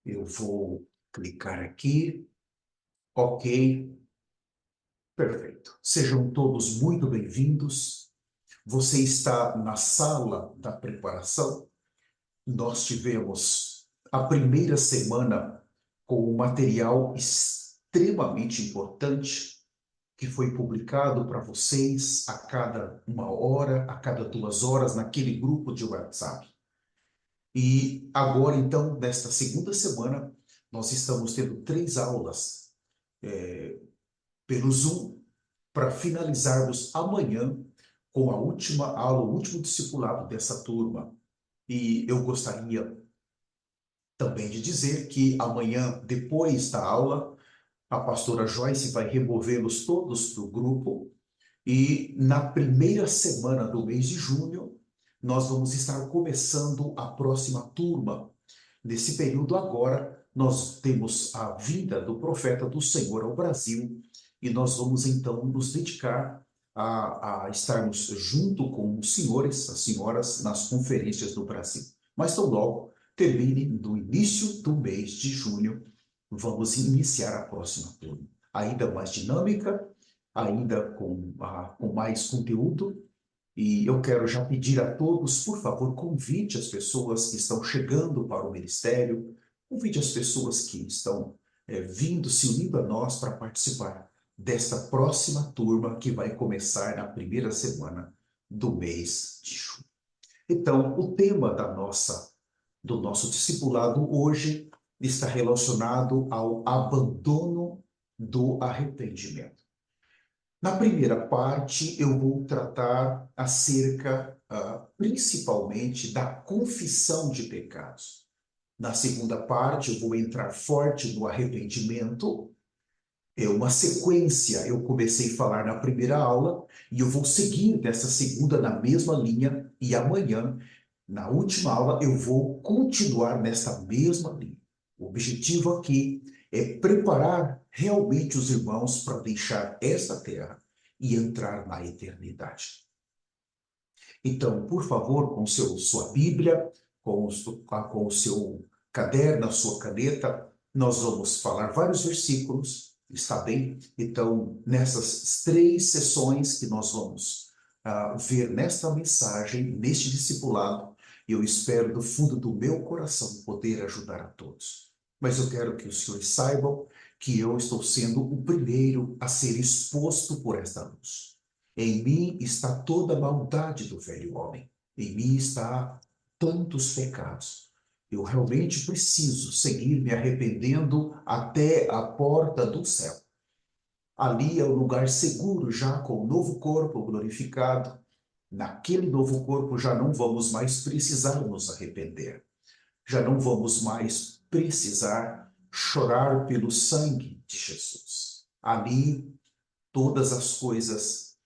Eu vou clicar aqui. Ok, perfeito. Sejam todos muito bem-vindos. Você está na sala da preparação. Nós tivemos a primeira semana com um material extremamente importante que foi publicado para vocês a cada 1 hora, a cada 2 horas, naquele grupo de WhatsApp. E agora, então, nesta segunda semana, nós estamos tendo 3 aulas pelo Zoom para finalizarmos amanhã com a última aula, o último discipulado dessa turma. E eu gostaria também de dizer que amanhã, depois da aula, a pastora Joyce vai removê-los todos do grupo e na primeira semana do mês de junho, nós vamos estar começando a próxima turma. Nesse período agora, nós temos a vinda do profeta do Senhor ao Brasil e nós vamos então nos dedicar a estarmos junto com os senhores, as senhoras, nas conferências do Brasil. Mas tão logo termine no início do mês de junho, vamos iniciar a próxima turma. Ainda mais dinâmica, ainda com mais conteúdo, e eu quero já pedir a todos, por favor, convide as pessoas que estão chegando para o ministério, convide as pessoas que estão vindo, se unindo a nós para participar desta próxima turma que vai começar na primeira semana do mês de junho. Então, o tema do nosso discipulado hoje está relacionado ao abandono do arrependimento. Na primeira parte, eu vou tratar acerca, principalmente, da confissão de pecados. Na segunda parte, eu vou entrar forte no arrependimento. É uma sequência. Eu comecei a falar na primeira aula e eu vou seguir dessa segunda na mesma linha. E amanhã, na última aula, eu vou continuar nessa mesma linha. O objetivo aqui é preparar realmente os irmãos para deixar esta terra e entrar na eternidade. Então, por favor, com sua Bíblia, com o seu caderno, a sua caneta, nós vamos falar vários versículos, está bem? Então, nessas 3 sessões que nós vamos ver nesta mensagem, neste discipulado, eu espero do fundo do meu coração poder ajudar a todos. Mas eu quero que os senhores saibam que eu estou sendo o primeiro a ser exposto por esta luz. Em mim está toda a maldade do velho homem. Em mim está tantos pecados. Eu realmente preciso seguir me arrependendo até a porta do céu. Ali é o lugar seguro, já com o novo corpo glorificado. Naquele novo corpo já não vamos mais precisar nos arrepender. Já não vamos mais precisar chorar pelo sangue de Jesus. Ali todas as coisas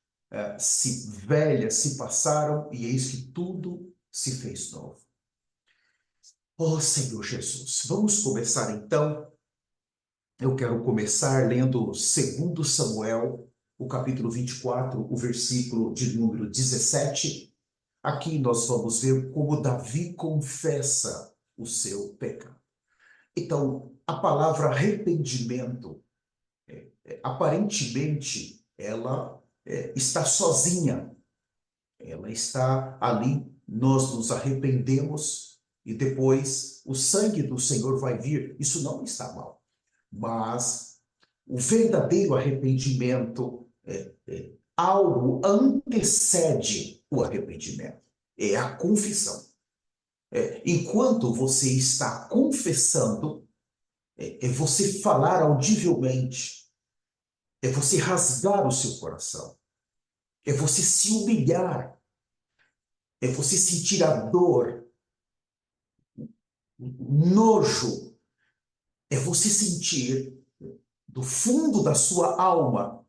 velhas se passaram e eis que tudo se fez novo. Oh, Senhor Jesus, vamos começar então. Eu quero começar lendo 2 Samuel, o capítulo 24, o versículo de número 17. Aqui nós vamos ver como Davi confessa o seu pecado. Então, a palavra arrependimento, aparentemente, ela está sozinha. Ela está ali, nós nos arrependemos e depois o sangue do Senhor vai vir. Isso não está mal. Mas o verdadeiro arrependimento, algo antecede o arrependimento. É a confissão. Enquanto você está confessando, é você falar audivelmente, é você rasgar o seu coração, é você se humilhar, é você sentir a dor, nojo, é você sentir do fundo da sua alma,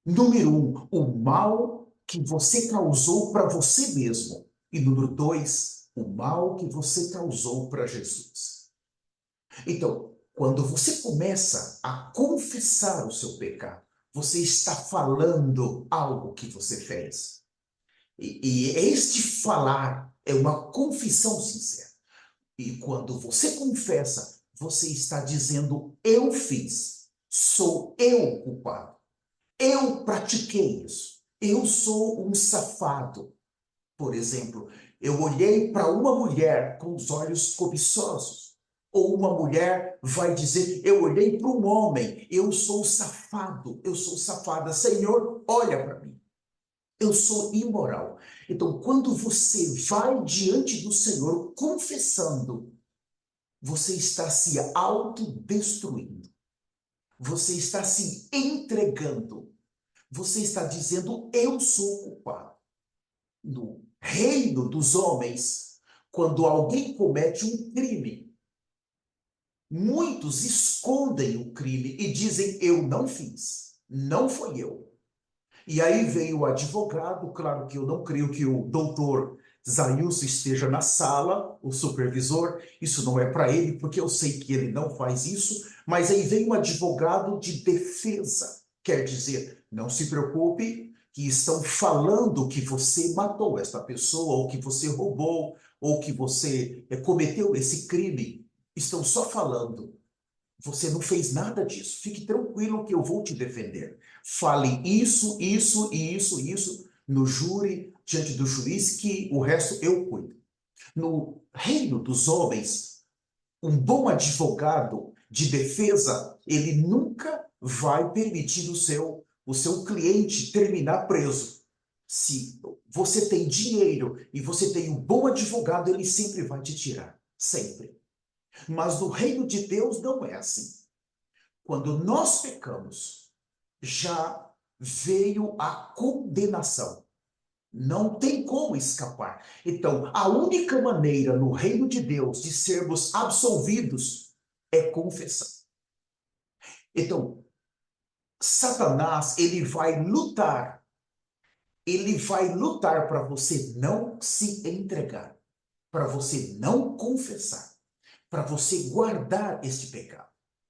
número 1, o mal que você causou para você mesmo, e número 2, o mal que você causou para Jesus. Então, quando você começa a confessar o seu pecado, você está falando algo que você fez. E este falar é uma confissão sincera. E quando você confessa, você está dizendo: eu fiz, sou eu o culpado, eu pratiquei isso, eu sou um safado. Por exemplo, eu olhei para uma mulher com os olhos cobiçosos. Ou uma mulher vai dizer: eu olhei para um homem, eu sou safado, eu sou safada. Senhor, olha para mim, eu sou imoral. Então, quando você vai diante do Senhor confessando, você está se autodestruindo. Você está se entregando. Você está dizendo: eu sou culpado. No reino dos homens, quando alguém comete um crime, muitos escondem o crime e dizem: eu não fiz, não foi eu. E aí vem o advogado, claro que eu não creio que o doutor Zailson esteja na sala, o supervisor, isso não é para ele, porque eu sei que ele não faz isso, mas aí vem um advogado de defesa, quer dizer, não se preocupe, que estão falando que você matou esta pessoa, ou que você roubou, ou que você cometeu esse crime, estão só falando. Você não fez nada disso. Fique tranquilo que eu vou te defender. Fale isso, isso e isso, isso no júri, diante do juiz, que o resto eu cuido. No reino dos homens, um bom advogado de defesa, ele nunca vai permitir o seu cliente terminar preso. Se você tem dinheiro e você tem um bom advogado, ele sempre vai te tirar. Sempre. Mas no reino de Deus não é assim. Quando nós pecamos, já veio a condenação. Não tem como escapar. Então, a única maneira no reino de Deus de sermos absolvidos é confessar. Então, Satanás, ele vai lutar para você não se entregar, para você não confessar, para você guardar este pecado.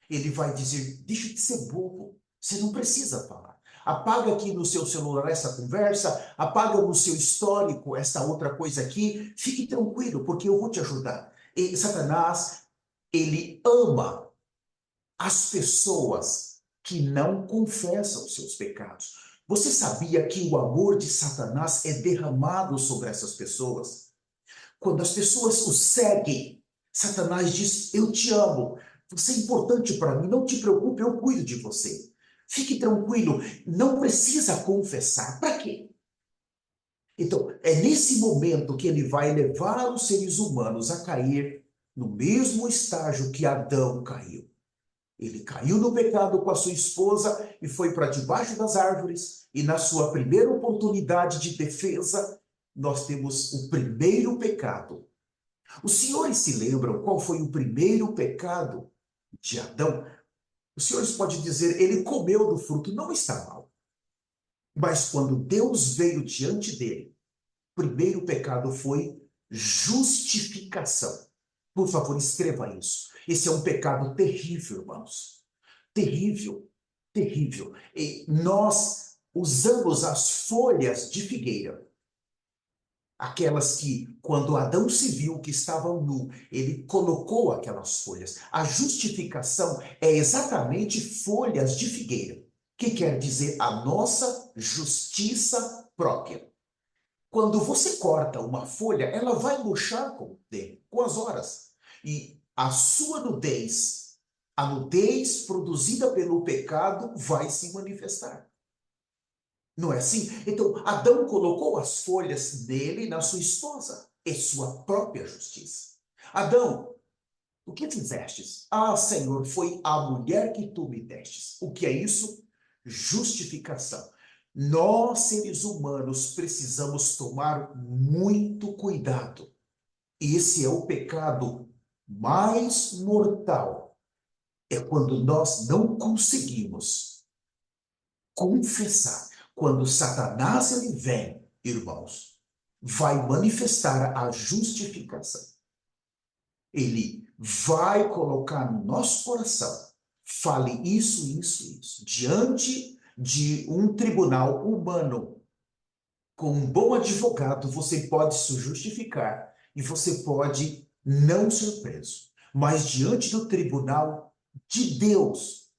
Ele vai dizer: deixa de ser bobo, você não precisa falar. Apaga aqui no seu celular essa conversa, apaga no seu histórico esta outra coisa aqui, fique tranquilo, porque eu vou te ajudar. E Satanás, ele ama as pessoas que não confessam os seus pecados. Você sabia que o amor de Satanás é derramado sobre essas pessoas? Quando as pessoas o seguem, Satanás diz: eu te amo, você é importante para mim, não te preocupe, eu cuido de você. Fique tranquilo, não precisa confessar. Para quê? Então, é nesse momento que ele vai levar os seres humanos a cair no mesmo estágio que Adão caiu. Ele caiu no pecado com a sua esposa e foi para debaixo das árvores, e na sua primeira oportunidade de defesa, nós temos o primeiro pecado. Os senhores se lembram qual foi o primeiro pecado de Adão? Os senhores podem dizer: ele comeu do fruto, não está mal. Mas quando Deus veio diante dele, o primeiro pecado foi justificação. Por favor, escreva isso. Esse é um pecado terrível, irmãos. Terrível, terrível. E nós usamos as folhas de figueira. Aquelas que, quando Adão se viu que estava nu, ele colocou aquelas folhas. A justificação é exatamente folhas de figueira, que quer dizer a nossa justiça própria. Quando você corta uma folha, ela vai murchar com o tempo, com as horas. E a sua nudez, a nudez produzida pelo pecado, vai se manifestar. Não é assim? Então, Adão colocou as folhas dele na sua esposa. É sua própria justiça. Adão, o que fizestes? Ah, Senhor, foi a mulher que tu me destes. O que é isso? Justificação. Nós, seres humanos, precisamos tomar muito cuidado. Esse é o pecado mais mortal. É quando nós não conseguimos confessar. Quando Satanás ele vem, irmãos, vai manifestar a justificação. Ele vai colocar no nosso coração: fale isso, isso, isso, diante de um tribunal humano. Com um bom advogado, você pode se justificar e você pode não ser preso. mas diante do tribunal de Deus,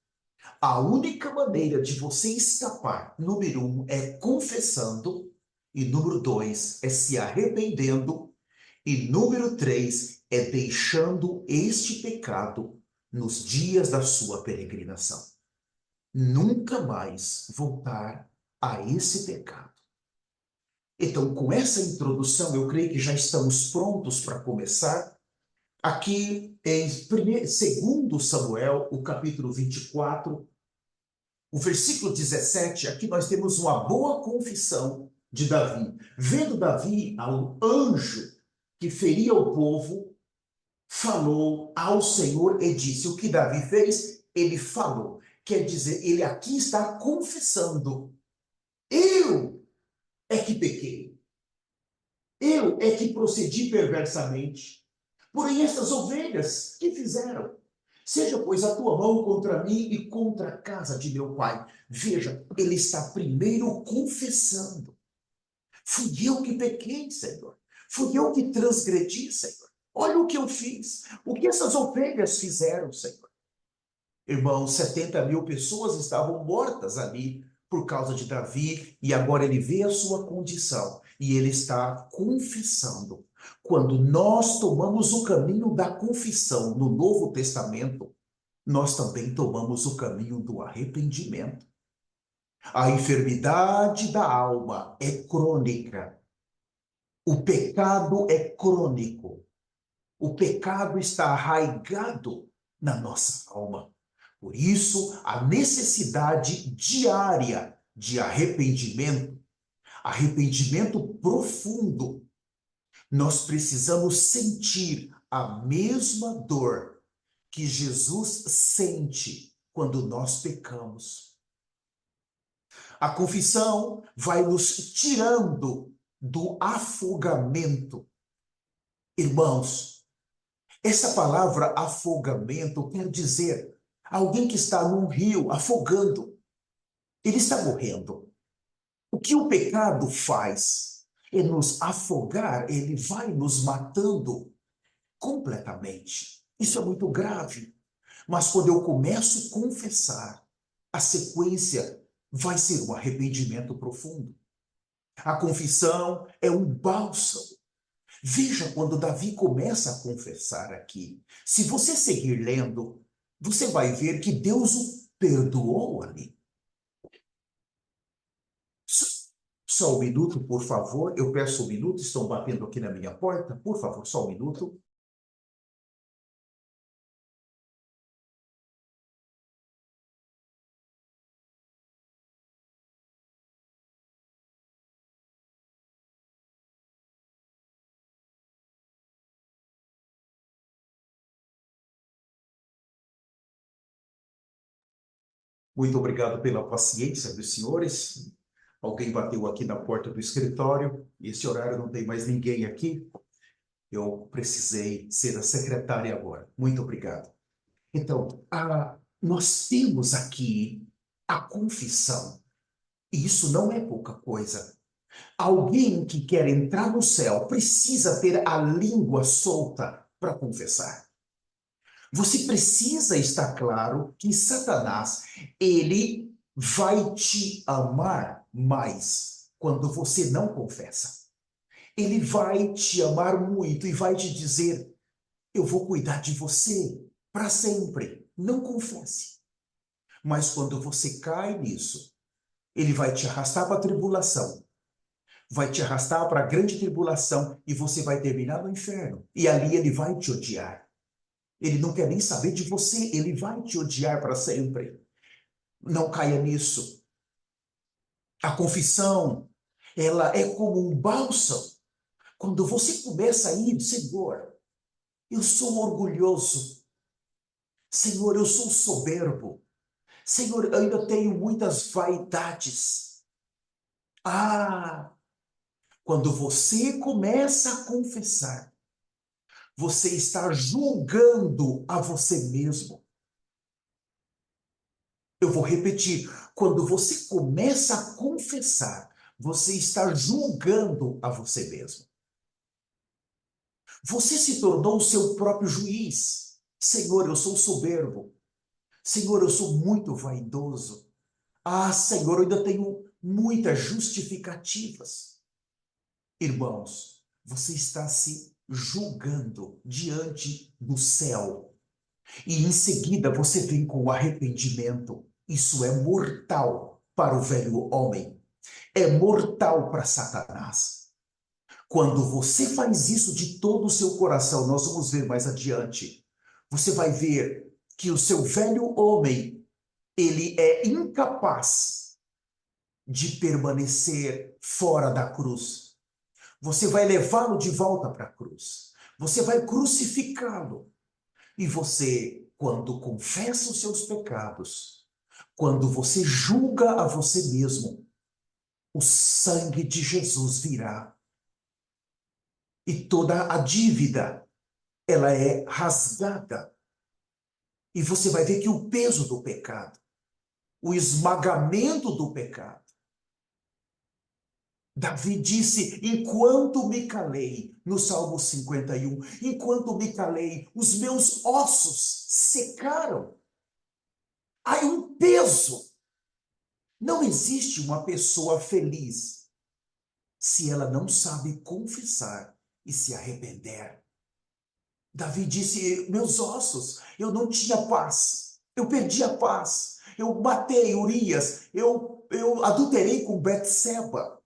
a única maneira de você escapar, número um, é confessando, e número dois, é se arrependendo, e número três, é deixando este pecado nos dias da sua peregrinação. Nunca mais voltar a esse pecado. Então, com essa introdução, eu creio que já estamos prontos para começar. Aqui em 2 Samuel, o capítulo 24, o versículo 17, aqui nós temos uma boa confissão de Davi. Vendo Davi ao anjo que feria o povo, falou ao Senhor e disse: o que Davi fez, ele falou. Quer dizer, ele aqui está confessando: eu é que pequei, eu é que procedi perversamente. Porém, estas ovelhas, que fizeram? Seja, pois, a tua mão contra mim e contra a casa de meu pai. Veja, ele está primeiro confessando. Fui eu que pequei, Senhor. Fui eu que transgredi, Senhor. Olha o que eu fiz. O que essas ovelhas fizeram, Senhor. Irmãos, 70 mil pessoas estavam mortas ali por causa de Davi, e agora ele vê a sua condição e ele está confessando. Quando nós tomamos o caminho da confissão no Novo Testamento, nós também tomamos o caminho do arrependimento. A enfermidade da alma é crônica. O pecado é crônico. O pecado está arraigado na nossa alma. Por isso, a necessidade diária de arrependimento, arrependimento profundo. Nós precisamos sentir a mesma dor que Jesus sente quando nós pecamos. A confissão vai nos tirando do afogamento. Irmãos, essa palavra afogamento quer dizer alguém que está num rio afogando. Ele está morrendo. O que o pecado faz é nos afogar, ele vai nos matando completamente. Isso é muito grave. Mas quando eu começo a confessar, a sequência vai ser um arrependimento profundo. A confissão é um bálsamo. Veja quando Davi começa a confessar aqui. Se você seguir lendo, você vai ver que Deus o perdoou ali. Só um minuto, por favor. Eu peço um minuto. Estão batendo aqui na minha porta. Por favor, só um minuto. Muito obrigado pela paciência dos senhores. Alguém bateu aqui na porta do escritório. Esse horário não tem mais ninguém aqui. Eu precisei ser a secretária agora. Muito obrigado. Então, nós temos aqui a confissão. E isso não é pouca coisa. Alguém que quer entrar no céu precisa ter a língua solta para confessar. Você precisa estar claro que Satanás, ele vai te amar mais quando você não confessa. Ele vai te amar muito e vai te dizer: eu vou cuidar de você para sempre. Não confesse. Mas quando você cai nisso, ele vai te arrastar para a tribulação. Vai te arrastar para a grande tribulação e você vai terminar no inferno. E ali ele vai te odiar. Ele não quer nem saber de você, ele vai te odiar para sempre. Não caia nisso. A confissão, ela é como um bálsamo. Quando você começa a ir, Senhor, eu sou orgulhoso. Senhor, eu sou soberbo. Senhor, eu ainda tenho muitas vaidades. Quando você começa a confessar, você está julgando a você mesmo. Eu vou repetir. Quando você começa a confessar, você está julgando a você mesmo. Você se tornou o seu próprio juiz. Senhor, eu sou soberbo. Senhor, eu sou muito vaidoso. Ah, Senhor, eu ainda tenho muitas justificativas. Irmãos, você está se julgando diante do céu. E em seguida você vem com o arrependimento. Isso é mortal para o velho homem. É mortal para Satanás. Quando você faz isso de todo o seu coração, nós vamos ver mais adiante, você vai ver que o seu velho homem, ele é incapaz de permanecer fora da cruz. Você vai levá-lo de volta para a cruz. Você vai crucificá-lo. E você, quando confessa os seus pecados, quando você julga a você mesmo, o sangue de Jesus virá. E toda a dívida, ela é rasgada. E você vai ver que o peso do pecado, o esmagamento do pecado. Davi disse, enquanto me calei, no Salmo 51, enquanto me calei, os meus ossos secaram. Há um peso. Não existe uma pessoa feliz se ela não sabe confessar e se arrepender. Davi disse, meus ossos, eu não tinha paz. Eu perdi a paz. Eu matei Urias. Eu adulterei com Betseba.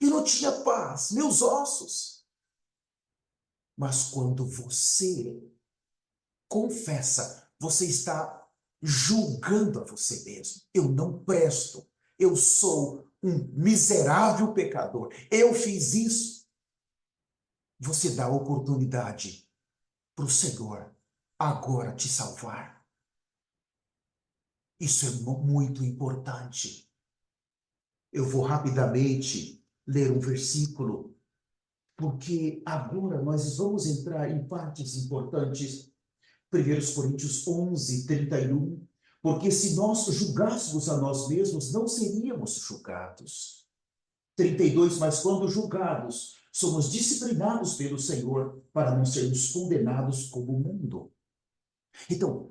Eu não tinha paz. Meus ossos. Mas quando você confessa, você está julgando a você mesmo. Eu não presto. Eu sou um miserável pecador. Eu fiz isso. Você dá oportunidade para o Senhor agora te salvar. Isso é muito importante. Eu vou rapidamente ler um versículo, porque agora nós vamos entrar em partes importantes. 1 Coríntios 11, 31. Porque se nós julgássemos a nós mesmos, não seríamos julgados. 32. Mas quando julgados, somos disciplinados pelo Senhor para não sermos condenados como o mundo. Então,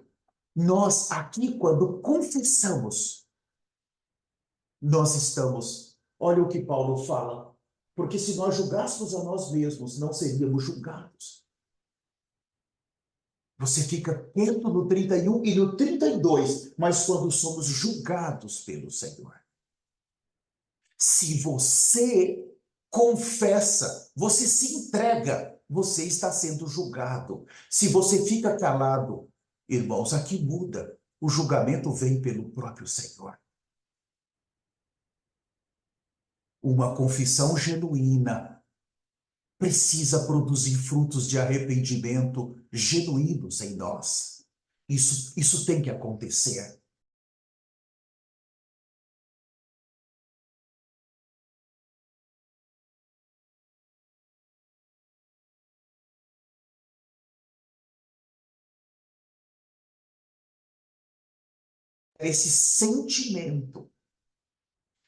nós aqui, quando confessamos, nós estamos, olha o que Paulo fala, porque se nós julgássemos a nós mesmos, não seríamos julgados. Você fica quieto no 31 e no 32, mas quando somos julgados pelo Senhor. Se você confessa, você se entrega, você está sendo julgado. Se você fica calado, irmãos, aqui muda. O julgamento vem pelo próprio Senhor. Uma confissão genuína precisa produzir frutos de arrependimento genuínos em nós. Isso tem que acontecer. Esse sentimento,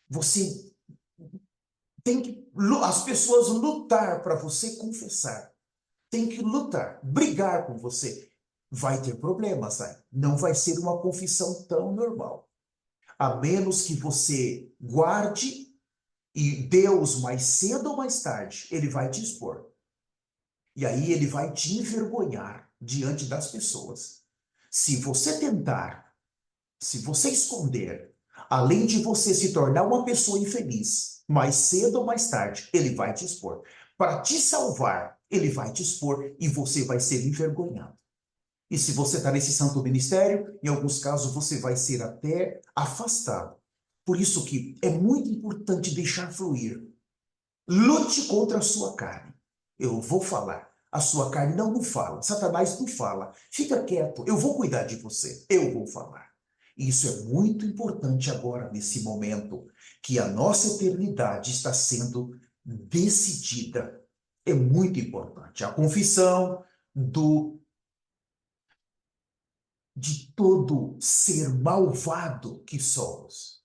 você tem que, as pessoas lutar para você confessar. Tem que lutar, brigar com você. Vai ter problemas, né? Não vai ser uma confissão tão normal. A menos que você guarde e Deus, mais cedo ou mais tarde, ele vai te expor. E aí ele vai te envergonhar diante das pessoas. Se você tentar, se você esconder, além de você se tornar uma pessoa infeliz, mais cedo ou mais tarde, ele vai te expor. Para te salvar, ele vai te expor e você vai ser envergonhado. E se você está nesse santo ministério, em alguns casos você vai ser até afastado. Por isso que é muito importante deixar fluir. Lute contra a sua carne. Eu vou falar. A sua carne não fala. Satanás não fala. Fica quieto. Eu vou cuidar de você. Eu vou falar. E isso é muito importante agora, nesse momento, que a nossa eternidade está sendo decidida. É muito importante. A confissão de todo ser malvado que somos,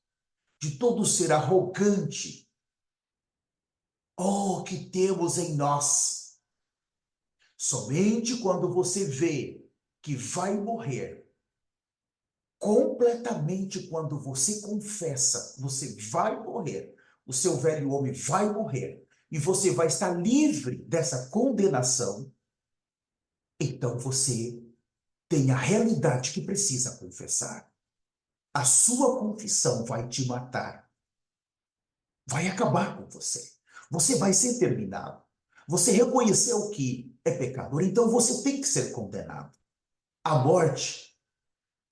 de todo ser arrogante, que temos em nós. Somente quando você vê que vai morrer completamente quando você confessa, você vai morrer, o seu velho homem vai morrer, e você vai estar livre dessa condenação, então você tem a realidade que precisa confessar. A sua confissão vai te matar, vai acabar com você. Você vai ser terminado. Você reconheceu que é pecador, então você tem que ser condenado à morte.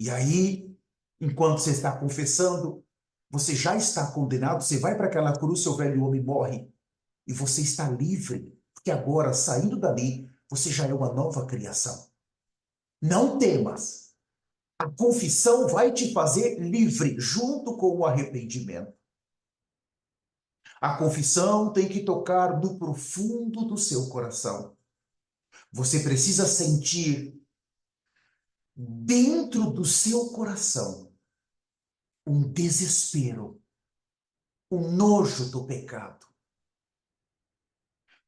E aí, enquanto você está confessando, você já está condenado, você vai para aquela cruz, seu velho homem morre, e você está livre, porque agora, saindo dali, você já é uma nova criação. Não temas. A confissão vai te fazer livre, junto com o arrependimento. A confissão tem que tocar no profundo do seu coração. Você precisa sentir dentro do seu coração um desespero, um nojo do pecado.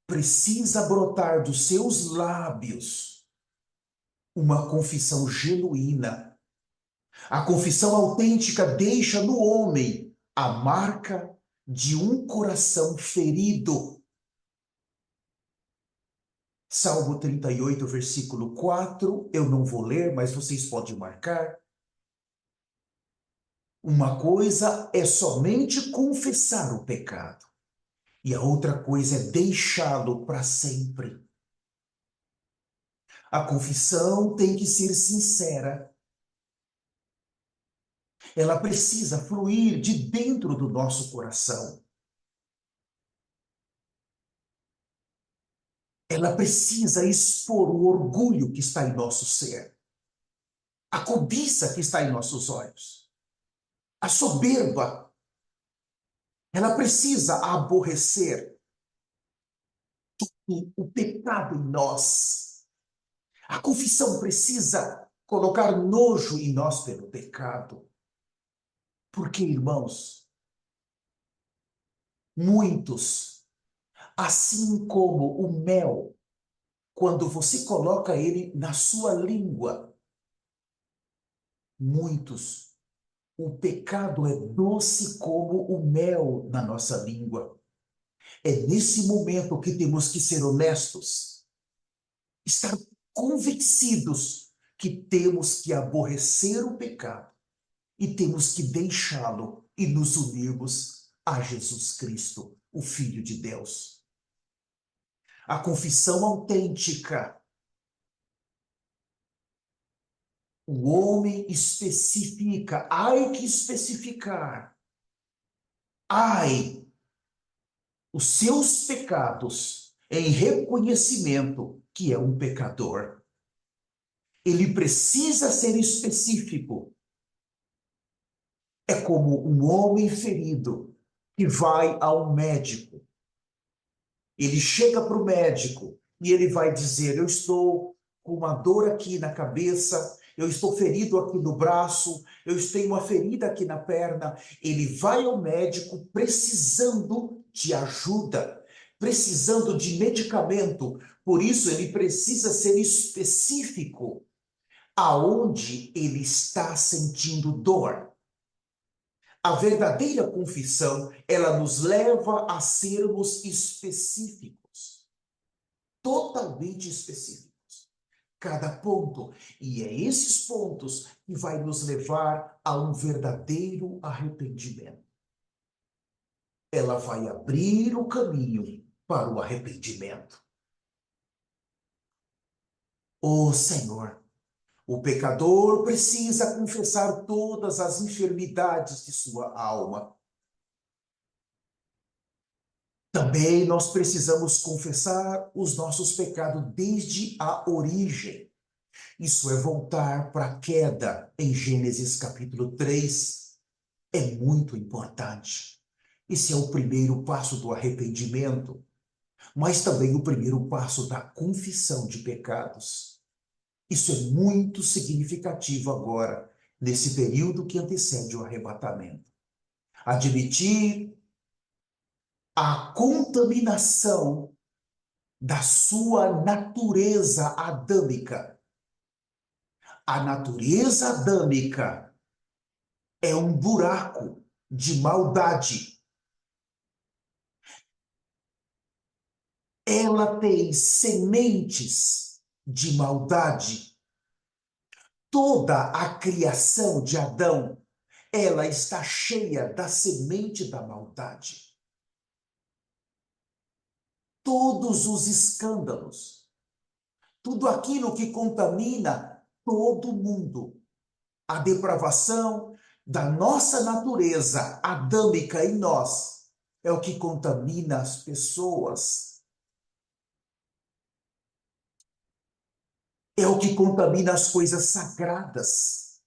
Precisa brotar dos seus lábios uma confissão genuína. A confissão autêntica deixa no homem a marca de um coração ferido. Salmo 38, versículo 4, eu não vou ler, mas vocês podem marcar. Uma coisa é somente confessar o pecado, e a outra coisa é deixá-lo para sempre. A confissão tem que ser sincera. Ela precisa fluir de dentro do nosso coração. Ela precisa expor o orgulho que está em nosso ser, a cobiça que está em nossos olhos, a soberba. Ela precisa aborrecer o pecado em nós. A confissão precisa colocar nojo em nós pelo pecado. Porque, irmãos, muitos, assim como o mel, quando você coloca ele na sua língua, muitos, o pecado é doce como o mel na nossa língua. É nesse momento que temos que ser honestos, estar convencidos que temos que aborrecer o pecado e temos que deixá-lo e nos unirmos a Jesus Cristo, o Filho de Deus. A confissão autêntica. O homem especifica, ai que especificar, ai, os seus pecados em reconhecimento que é um pecador. Ele precisa ser específico. É como um homem ferido que vai ao médico. Ele chega para o médico e ele vai dizer: eu estou com uma dor aqui na cabeça, eu estou ferido aqui no braço, eu tenho uma ferida aqui na perna. Ele vai ao médico precisando de ajuda, precisando de medicamento. Por isso, ele precisa ser específico aonde ele está sentindo dor. A verdadeira confissão, ela nos leva a sermos específicos, totalmente específicos, cada ponto. E é esses pontos que vai nos levar a um verdadeiro arrependimento. Ela vai abrir o caminho para o arrependimento. Ó Senhor, o pecador precisa confessar todas as enfermidades de sua alma. Também nós precisamos confessar os nossos pecados desde a origem. Isso é voltar para a queda em Gênesis capítulo 3. É muito importante. Esse é o primeiro passo do arrependimento, mas também o primeiro passo da confissão de pecados. Isso é muito significativo agora, nesse período que antecede o arrebatamento. Admitir a contaminação da sua natureza adâmica. A natureza adâmica é um buraco de maldade. Ela tem sementes de maldade. Toda a criação de Adão, ela está cheia da semente da maldade. Todos os escândalos, tudo aquilo que contamina todo mundo, a depravação da nossa natureza adâmica em nós, é o que contamina as pessoas. É o que contamina as coisas sagradas.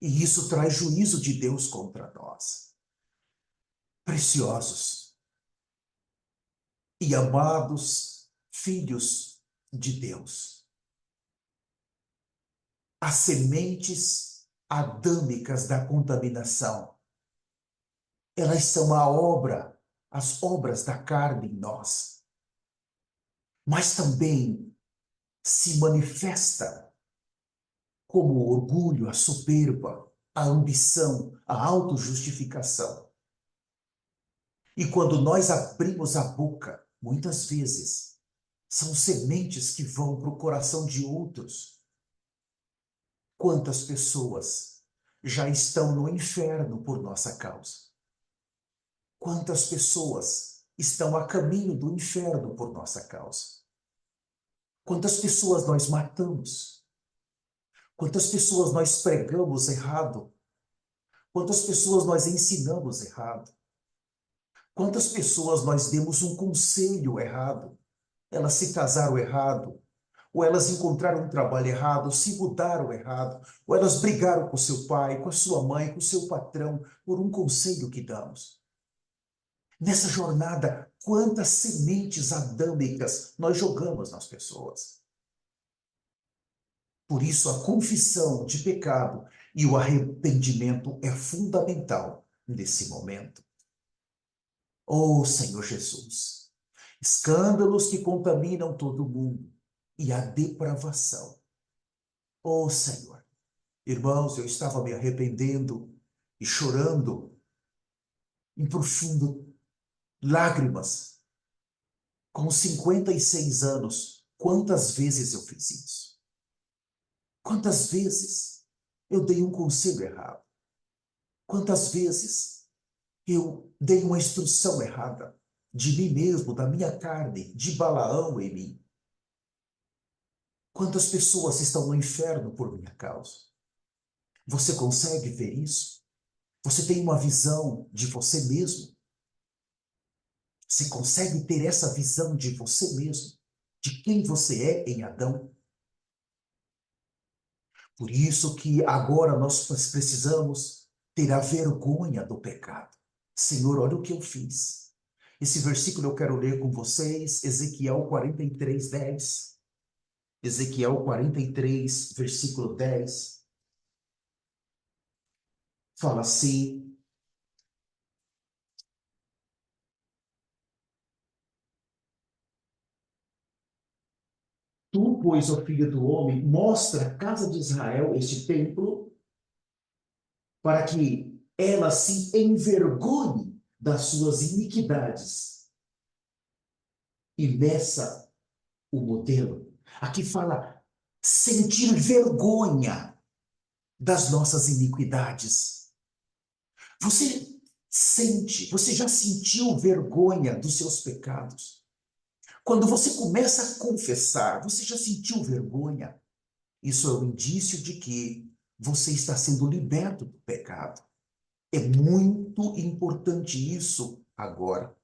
E isso traz juízo de Deus contra nós. Preciosos e amados filhos de Deus. As sementes adâmicas da contaminação, elas são as obras da carne em nós. Mas também se manifesta como o orgulho, a soberba, a ambição, a autojustificação. E quando nós abrimos a boca, muitas vezes, são sementes que vão para o coração de outros. Quantas pessoas já estão no inferno por nossa causa? Quantas pessoas estão a caminho do inferno por nossa causa? Quantas pessoas nós matamos? Quantas pessoas nós pregamos errado? Quantas pessoas nós ensinamos errado? Quantas pessoas nós demos um conselho errado? Elas se casaram errado, ou elas encontraram um trabalho errado, ou se mudaram errado, ou elas brigaram com seu pai, com a sua mãe, com o seu patrão, por um conselho que damos. Nessa jornada, quantas sementes adâmicas nós jogamos nas pessoas. Por isso, a confissão de pecado e o arrependimento é fundamental nesse momento. Oh, Senhor Jesus, escândalos que contaminam todo mundo e a depravação. Oh, Senhor, irmãos, eu estava me arrependendo e chorando em profundo lágrimas. Com 56 anos, quantas vezes eu fiz isso? Quantas vezes eu dei um conselho errado? Quantas vezes eu dei uma instrução errada de mim mesmo, da minha carne, de Balaão em mim? Quantas pessoas estão no inferno por minha causa? Você consegue ver isso? Você tem uma visão de você mesmo? Você consegue ter essa visão de você mesmo? De quem você é em Adão? Por isso que agora nós precisamos ter a vergonha do pecado. Senhor, olha o que eu fiz. Esse versículo eu quero ler com vocês, Ezequiel 43, 10. Ezequiel 43, versículo 10. Fala assim: Tu, pois, ó filho do homem, mostra à casa de Israel este templo, para que ela se envergonhe das suas iniquidades e meça o modelo. Aqui fala sentir vergonha das nossas iniquidades. Você já sentiu vergonha dos seus pecados? Quando você começa a confessar, você já sentiu vergonha? Isso é um indício de que você está sendo liberto do pecado. É muito importante isso agora.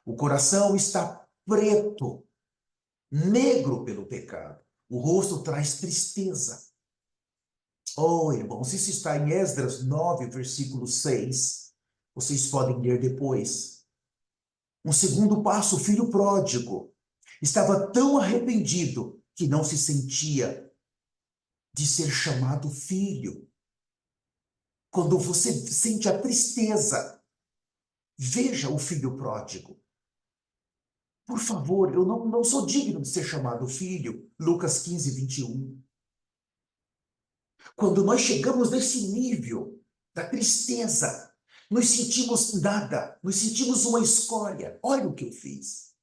O coração está preto, negro pelo pecado. O rosto traz tristeza. Oh, irmãos, isso está em Esdras 9, versículo 6. Vocês podem ler depois. Um segundo passo, o filho pródigo estava tão arrependido que não se sentia de ser chamado filho. Quando você sente a tristeza, veja o filho pródigo. Por favor, eu não sou digno de ser chamado filho. Lucas 15, 21. Quando nós chegamos nesse nível da tristeza, nos sentimos nada, nos sentimos uma escória. Olha o que eu fiz.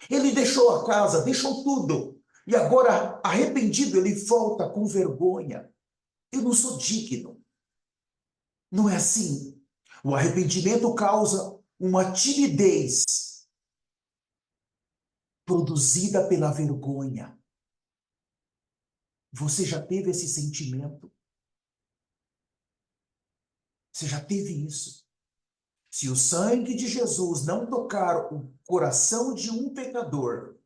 Ele deixou a casa, deixou tudo. E agora, arrependido, ele volta com vergonha. Eu não sou digno. Não é assim. O arrependimento causa uma timidez produzida pela vergonha. Você já teve esse sentimento? Você já teve isso? Se o sangue de Jesus não tocar o coração de um pecador,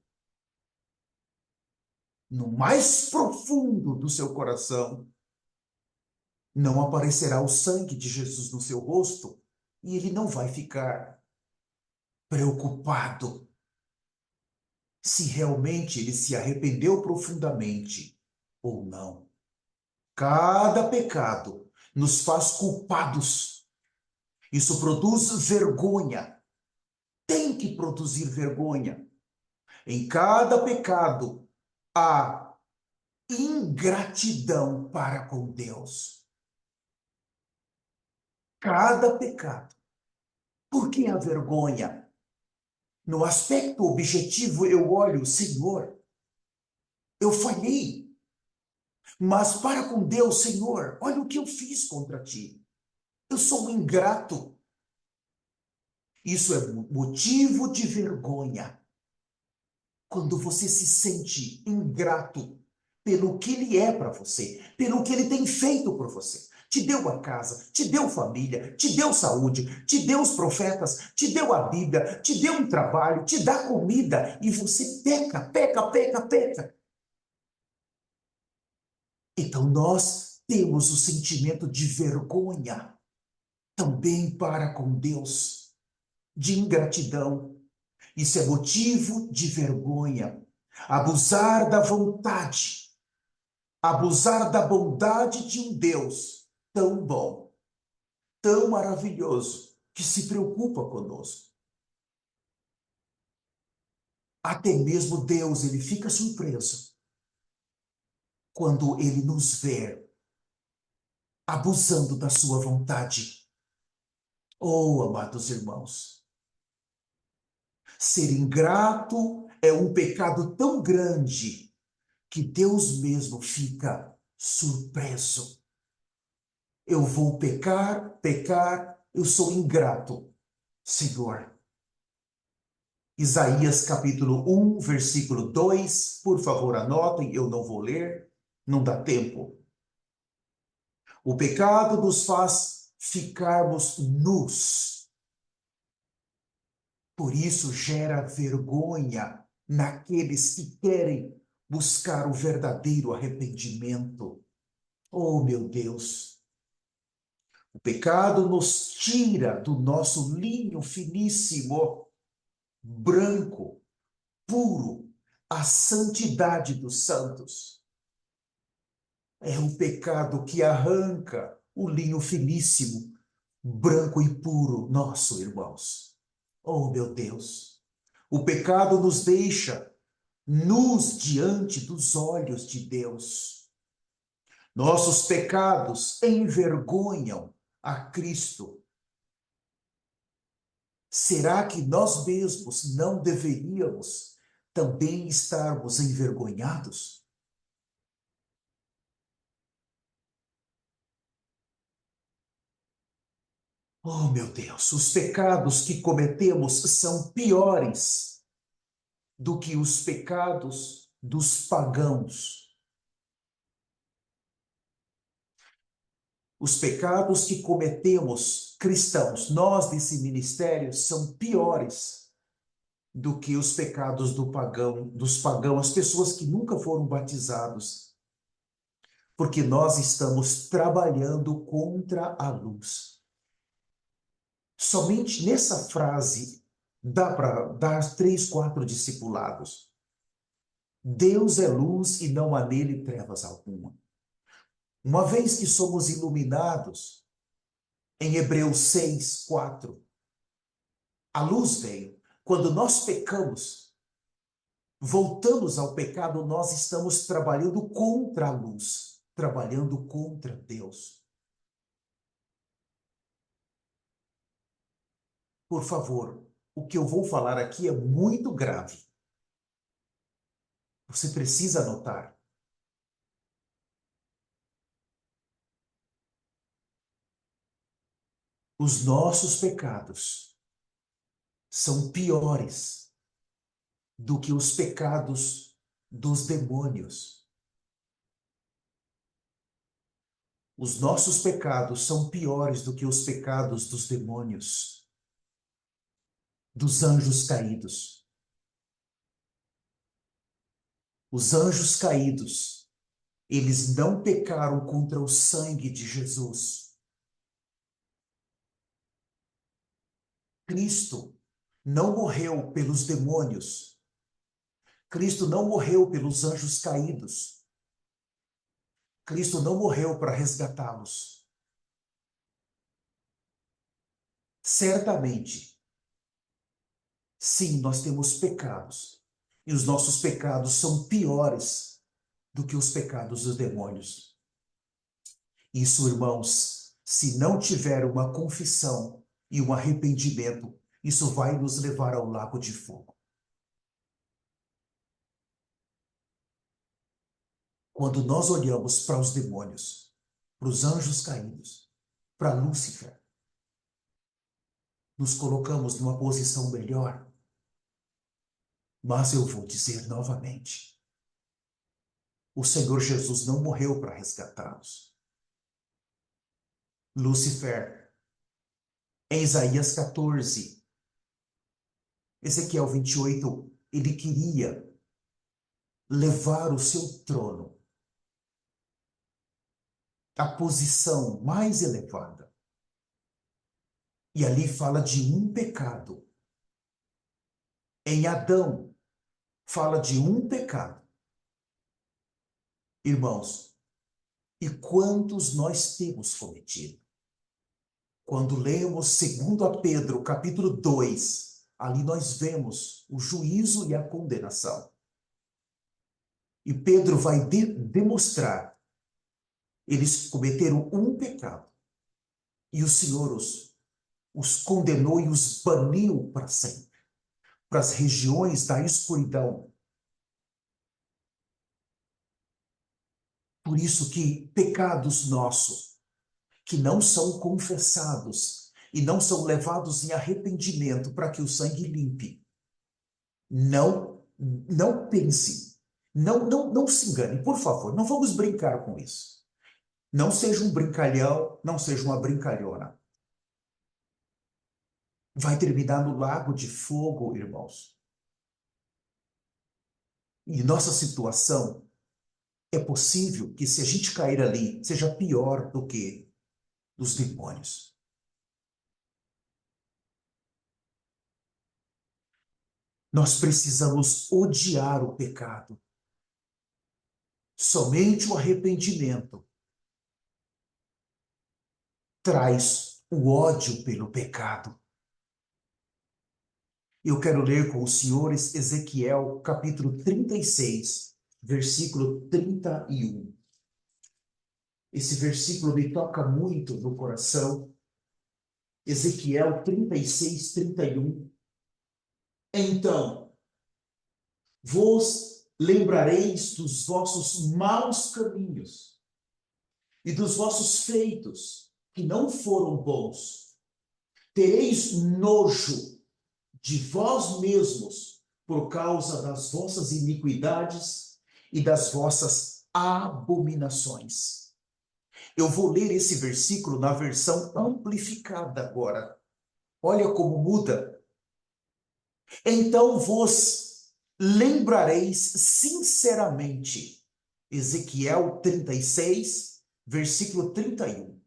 no mais profundo do seu coração, não aparecerá o sangue de Jesus no seu rosto e ele não vai ficar preocupado se realmente ele se arrependeu profundamente ou não. Cada pecado nos faz culpados. Isso produz vergonha. Tem que produzir vergonha. Em cada pecado há ingratidão para com Deus. Cada pecado. Por que a vergonha? No aspecto objetivo, eu olho, Senhor, eu falhei. Mas para com Deus, Senhor, olha o que eu fiz contra ti. Eu sou um ingrato. Isso é motivo de vergonha. Quando você se sente ingrato pelo que ele é para você, pelo que ele tem feito por você. Te deu a casa, te deu família, te deu saúde, te deu os profetas, te deu a Bíblia, te deu um trabalho, te dá comida e você peca, peca, peca, peca. Então nós temos o sentimento de vergonha também para com Deus, de ingratidão. Isso é motivo de vergonha. Abusar da vontade, abusar da bondade de um Deus tão bom, tão maravilhoso, que se preocupa conosco. Até mesmo Deus, ele fica surpreso quando ele nos vê abusando da sua vontade. Oh, amados irmãos, ser ingrato é um pecado tão grande que Deus mesmo fica surpreso. Eu vou pecar, pecar, eu sou ingrato, Senhor. Isaías capítulo 1, versículo 2, por favor, anotem, eu não vou ler, não dá tempo. O pecado nos faz ficarmos nus. Por isso gera vergonha naqueles que querem buscar o verdadeiro arrependimento. Oh, meu Deus! O pecado nos tira do nosso linho finíssimo, branco, puro, a santidade dos santos. É o pecado que arranca o linho finíssimo, branco e puro, nosso, irmãos. Oh, meu Deus! O pecado nos deixa nus diante dos olhos de Deus. Nossos pecados envergonham a Cristo. Será que nós mesmos não deveríamos também estarmos envergonhados? Oh, meu Deus, os pecados que cometemos são piores do que os pecados dos pagãos. Os pecados que cometemos, cristãos, nós desse ministério, são piores do que os pecados do pagão, dos pagãos, as pessoas que nunca foram batizados, porque nós estamos trabalhando contra a luz. Somente nessa frase dá para dar 3, 4 discipulados. Deus é luz e não há nele trevas alguma. Uma vez que somos iluminados, em Hebreus 6, 4, a luz veio. Quando nós pecamos, voltamos ao pecado, nós estamos trabalhando contra a luz. trabalhando contra Deus. Por favor, o que eu vou falar aqui é muito grave. Você precisa anotar. Os nossos pecados são piores do que os pecados dos demônios. Os nossos pecados são piores do que os pecados dos demônios, dos anjos caídos. Os anjos caídos, eles não pecaram contra o sangue de Jesus. Cristo não morreu pelos demônios. Cristo não morreu pelos anjos caídos. Cristo não morreu para resgatá-los. Certamente, sim, nós temos pecados. E os nossos pecados são piores do que os pecados dos demônios. Isso, irmãos, se não tiver uma confissão e um arrependimento, isso vai nos levar ao lago de fogo. Quando nós olhamos para os demônios, para os anjos caídos, para Lúcifer, nos colocamos numa posição melhor. Mas eu vou dizer novamente, o Senhor Jesus não morreu para resgatá-los. Lúcifer, em Isaías 14, Ezequiel 28, ele queria levar o seu trono à posição mais elevada. E ali fala de um pecado. Em Adão, fala de um pecado. Irmãos, e quantos nós temos cometido? Quando lemos 2 Pedro, capítulo 2, ali nós vemos o juízo e a condenação. E Pedro vai demonstrar, eles cometeram um pecado. E o Senhor os condenou e os baniu para sempre, para as regiões da escuridão. Por isso que pecados nossos, que não são confessados e não são levados em arrependimento para que o sangue limpe, não pense, não se engane, por favor, não vamos brincar com isso. Não seja um brincalhão, não seja uma brincalhona. Vai terminar no lago de fogo, irmãos. E nossa situação é possível que, se a gente cair ali, seja pior do que dos demônios. Nós precisamos odiar o pecado. Somente o arrependimento traz o ódio pelo pecado. Eu quero ler com os senhores Ezequiel, capítulo 36, versículo 31. Esse versículo me toca muito no coração. Ezequiel 36, 31. Então, vos lembrareis dos vossos maus caminhos e dos vossos feitos, que não foram bons. Tereis nojo de vós mesmos por causa das vossas iniquidades e das vossas abominações. Eu vou ler esse versículo na versão amplificada agora. Olha como muda. Então vos lembrareis sinceramente. Ezequiel 36, versículo 31.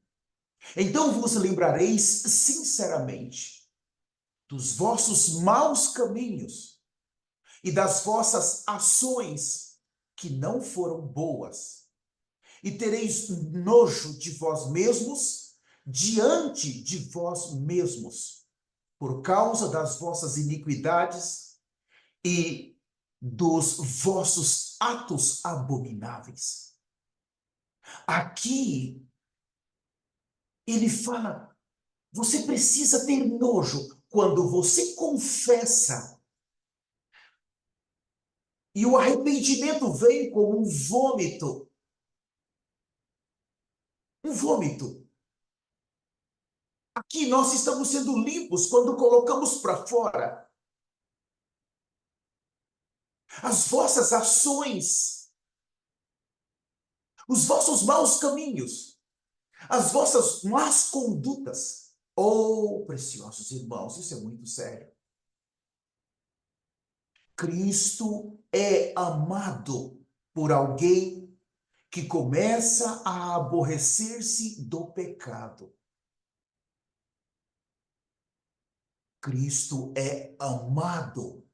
Então vos lembrareis sinceramente dos vossos maus caminhos e das vossas ações que não foram boas, e tereis nojo de vós mesmos diante de vós mesmos, por causa das vossas iniquidades e dos vossos atos abomináveis. Aqui, ele fala, você precisa ter nojo quando você confessa. E o arrependimento vem como um vômito. Um vômito. Aqui nós estamos sendo limpos quando colocamos para fora as vossas ações, os vossos maus caminhos, as vossas más condutas. Oh, preciosos irmãos, isso é muito sério. Cristo é amado por alguém que começa a aborrecer-se do pecado. Cristo é amado.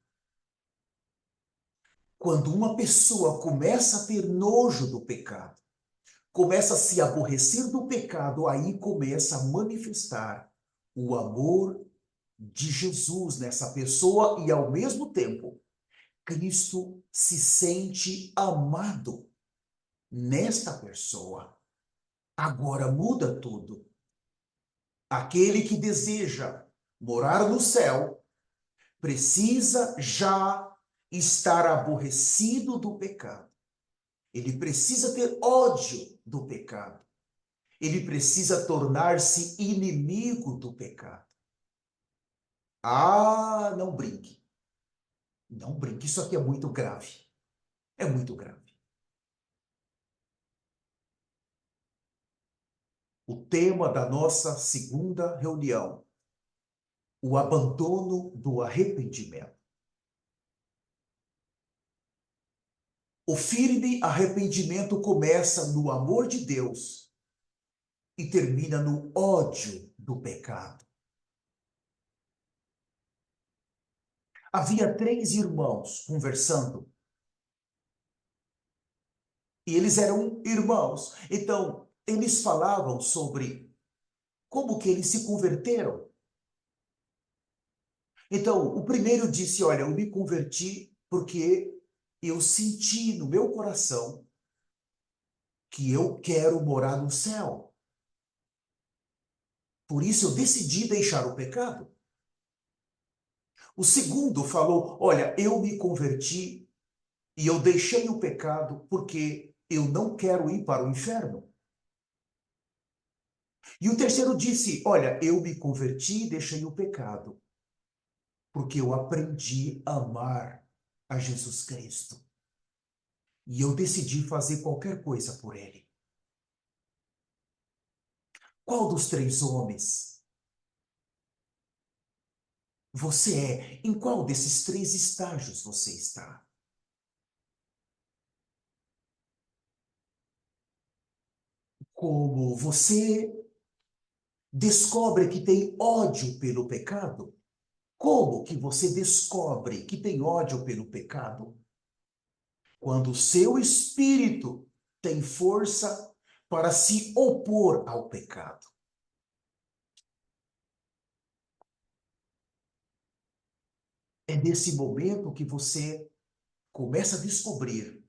Quando uma pessoa começa a ter nojo do pecado, começa a se aborrecer do pecado, aí começa a manifestar o amor de Jesus nessa pessoa e, ao mesmo tempo, Cristo se sente amado nesta pessoa. Agora muda tudo. Aquele que deseja morar no céu precisa já estar aborrecido do pecado. Ele precisa ter ódio do pecado. Ele precisa tornar-se inimigo do pecado. Ah, não brinque. Não brinque. Isso aqui é muito grave. É muito grave. O tema da nossa segunda reunião: o abandono do arrependimento. O firme arrependimento começa no amor de Deus e termina no ódio do pecado. Havia três irmãos conversando e eles eram irmãos. Então, eles falavam sobre como que eles se converteram. Então, o primeiro disse: olha, eu me converti porque eu senti no meu coração que eu quero morar no céu. Por isso eu decidi deixar o pecado. O segundo falou: olha, eu me converti e eu deixei o pecado porque eu não quero ir para o inferno. E o terceiro disse: olha, eu me converti e deixei o pecado porque eu aprendi a amar a Jesus Cristo. E eu decidi fazer qualquer coisa por ele. Qual dos três homens você é? Em qual desses três estágios você está? Como você descobre que tem ódio pelo pecado? Como que você descobre que tem ódio pelo pecado? Quando o seu espírito tem força para se opor ao pecado. É nesse momento que você começa a descobrir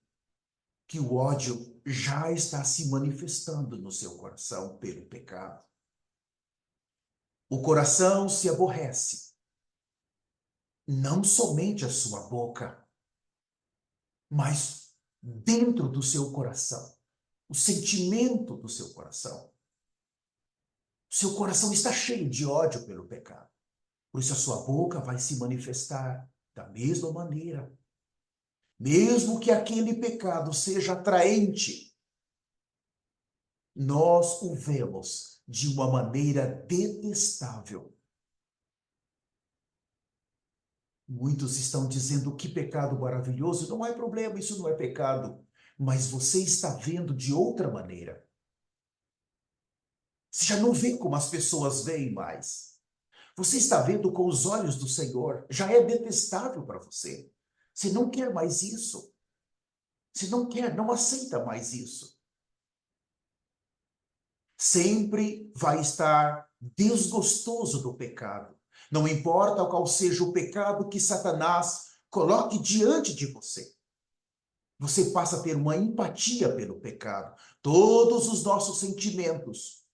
que o ódio já está se manifestando no seu coração pelo pecado. O coração se aborrece, não somente a sua boca, mas dentro do seu coração, o sentimento do seu coração. Seu coração está cheio de ódio pelo pecado. Por isso a sua boca vai se manifestar da mesma maneira. Mesmo que aquele pecado seja atraente, nós o vemos de uma maneira detestável. Muitos estão dizendo que pecado maravilhoso. Não é problema, isso não é pecado. Mas você está vendo de outra maneira. Você já não vê como as pessoas veem mais. Você está vendo com os olhos do Senhor. Já é detestável para você. Você não quer mais isso. Você não quer, não aceita mais isso. Sempre vai estar desgostoso do pecado. Não importa qual seja o pecado que Satanás coloque diante de você. Você passa a ter uma empatia pelo pecado. Todos os nossos sentimentos,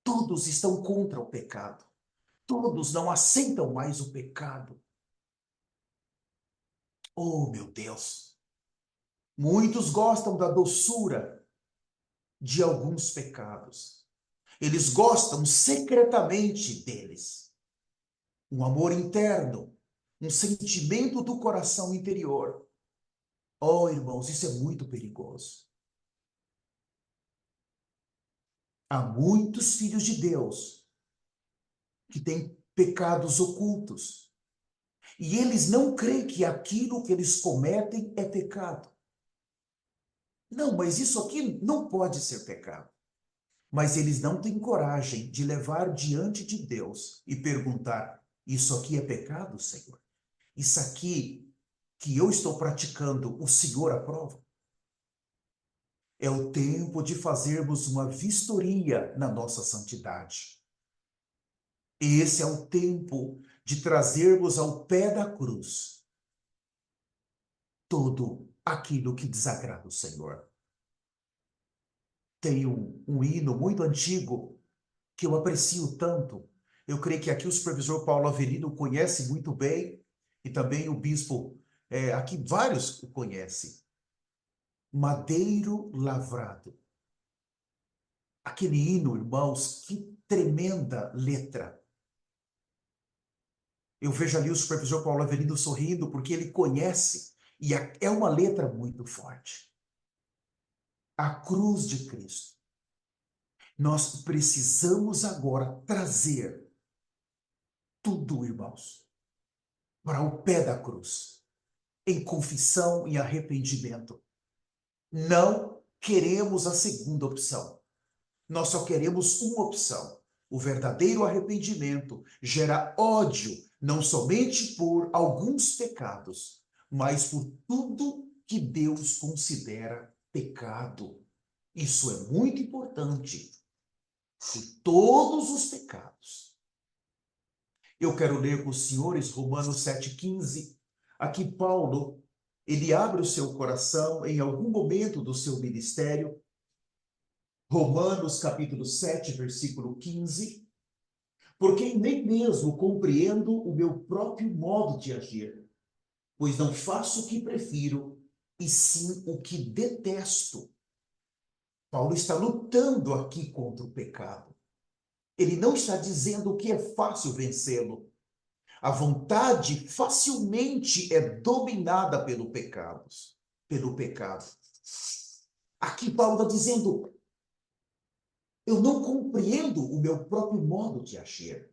todos estão contra o pecado. Todos não aceitam mais o pecado. Oh, meu Deus! Muitos gostam da doçura de alguns pecados. Eles gostam secretamente deles. Um amor interno, um sentimento do coração interior. Oh, irmãos, isso é muito perigoso. Há muitos filhos de Deus que têm pecados ocultos. E eles não creem que aquilo que eles cometem é pecado. Não, mas isso aqui não pode ser pecado. Mas eles não têm coragem de levar diante de Deus e perguntar: isso aqui é pecado, Senhor? Isso aqui que eu estou praticando, o Senhor aprova? É o tempo de fazermos uma vistoria na nossa santidade. Esse é o tempo de trazermos ao pé da cruz tudo aquilo que desagrada o Senhor. Tem um hino muito antigo que eu aprecio tanto. Eu creio que aqui o supervisor Paulo Avelino conhece muito bem, e também o bispo, aqui vários o conhecem. Madeiro Lavrado. Aquele hino, irmãos, que tremenda letra. Eu vejo ali o supervisor Paulo Avelino sorrindo, porque ele conhece, e é uma letra muito forte. A cruz de Cristo. Nós precisamos agora trazer tudo, irmãos, para o pé da cruz, em confissão e arrependimento. Não queremos a segunda opção. Nós só queremos uma opção. O verdadeiro arrependimento gera ódio, não somente por alguns pecados, mas por tudo que Deus considera pecado. Isso é muito importante. Por todos os pecados. Eu quero ler com os senhores Romanos 7,15. Aqui Paulo, ele abre o seu coração em algum momento do seu ministério. Romanos capítulo 7, versículo 15. Porque nem mesmo compreendo o meu próprio modo de agir, pois não faço o que prefiro, e sim o que detesto. Paulo está lutando aqui contra o pecado. Ele não está dizendo que é fácil vencê-lo. A vontade facilmente é dominada pelo pecado. Aqui Paulo está dizendo: eu não compreendo o meu próprio modo de agir.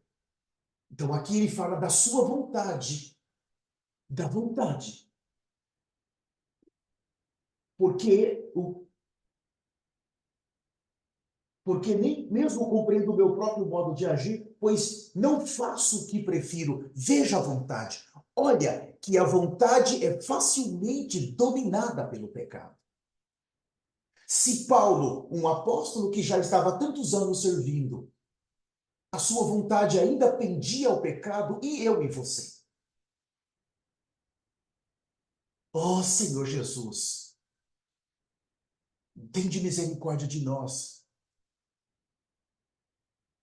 Então aqui ele fala da sua vontade, da vontade. Porque, porque nem mesmo compreendo o meu próprio modo de agir, pois não faço o que prefiro. Veja a vontade. Olha que a vontade é facilmente dominada pelo pecado. Se Paulo, um apóstolo que já estava há tantos anos servindo, a sua vontade ainda pendia ao pecado, e eu e você? Oh, Senhor Jesus, tem de misericórdia de nós.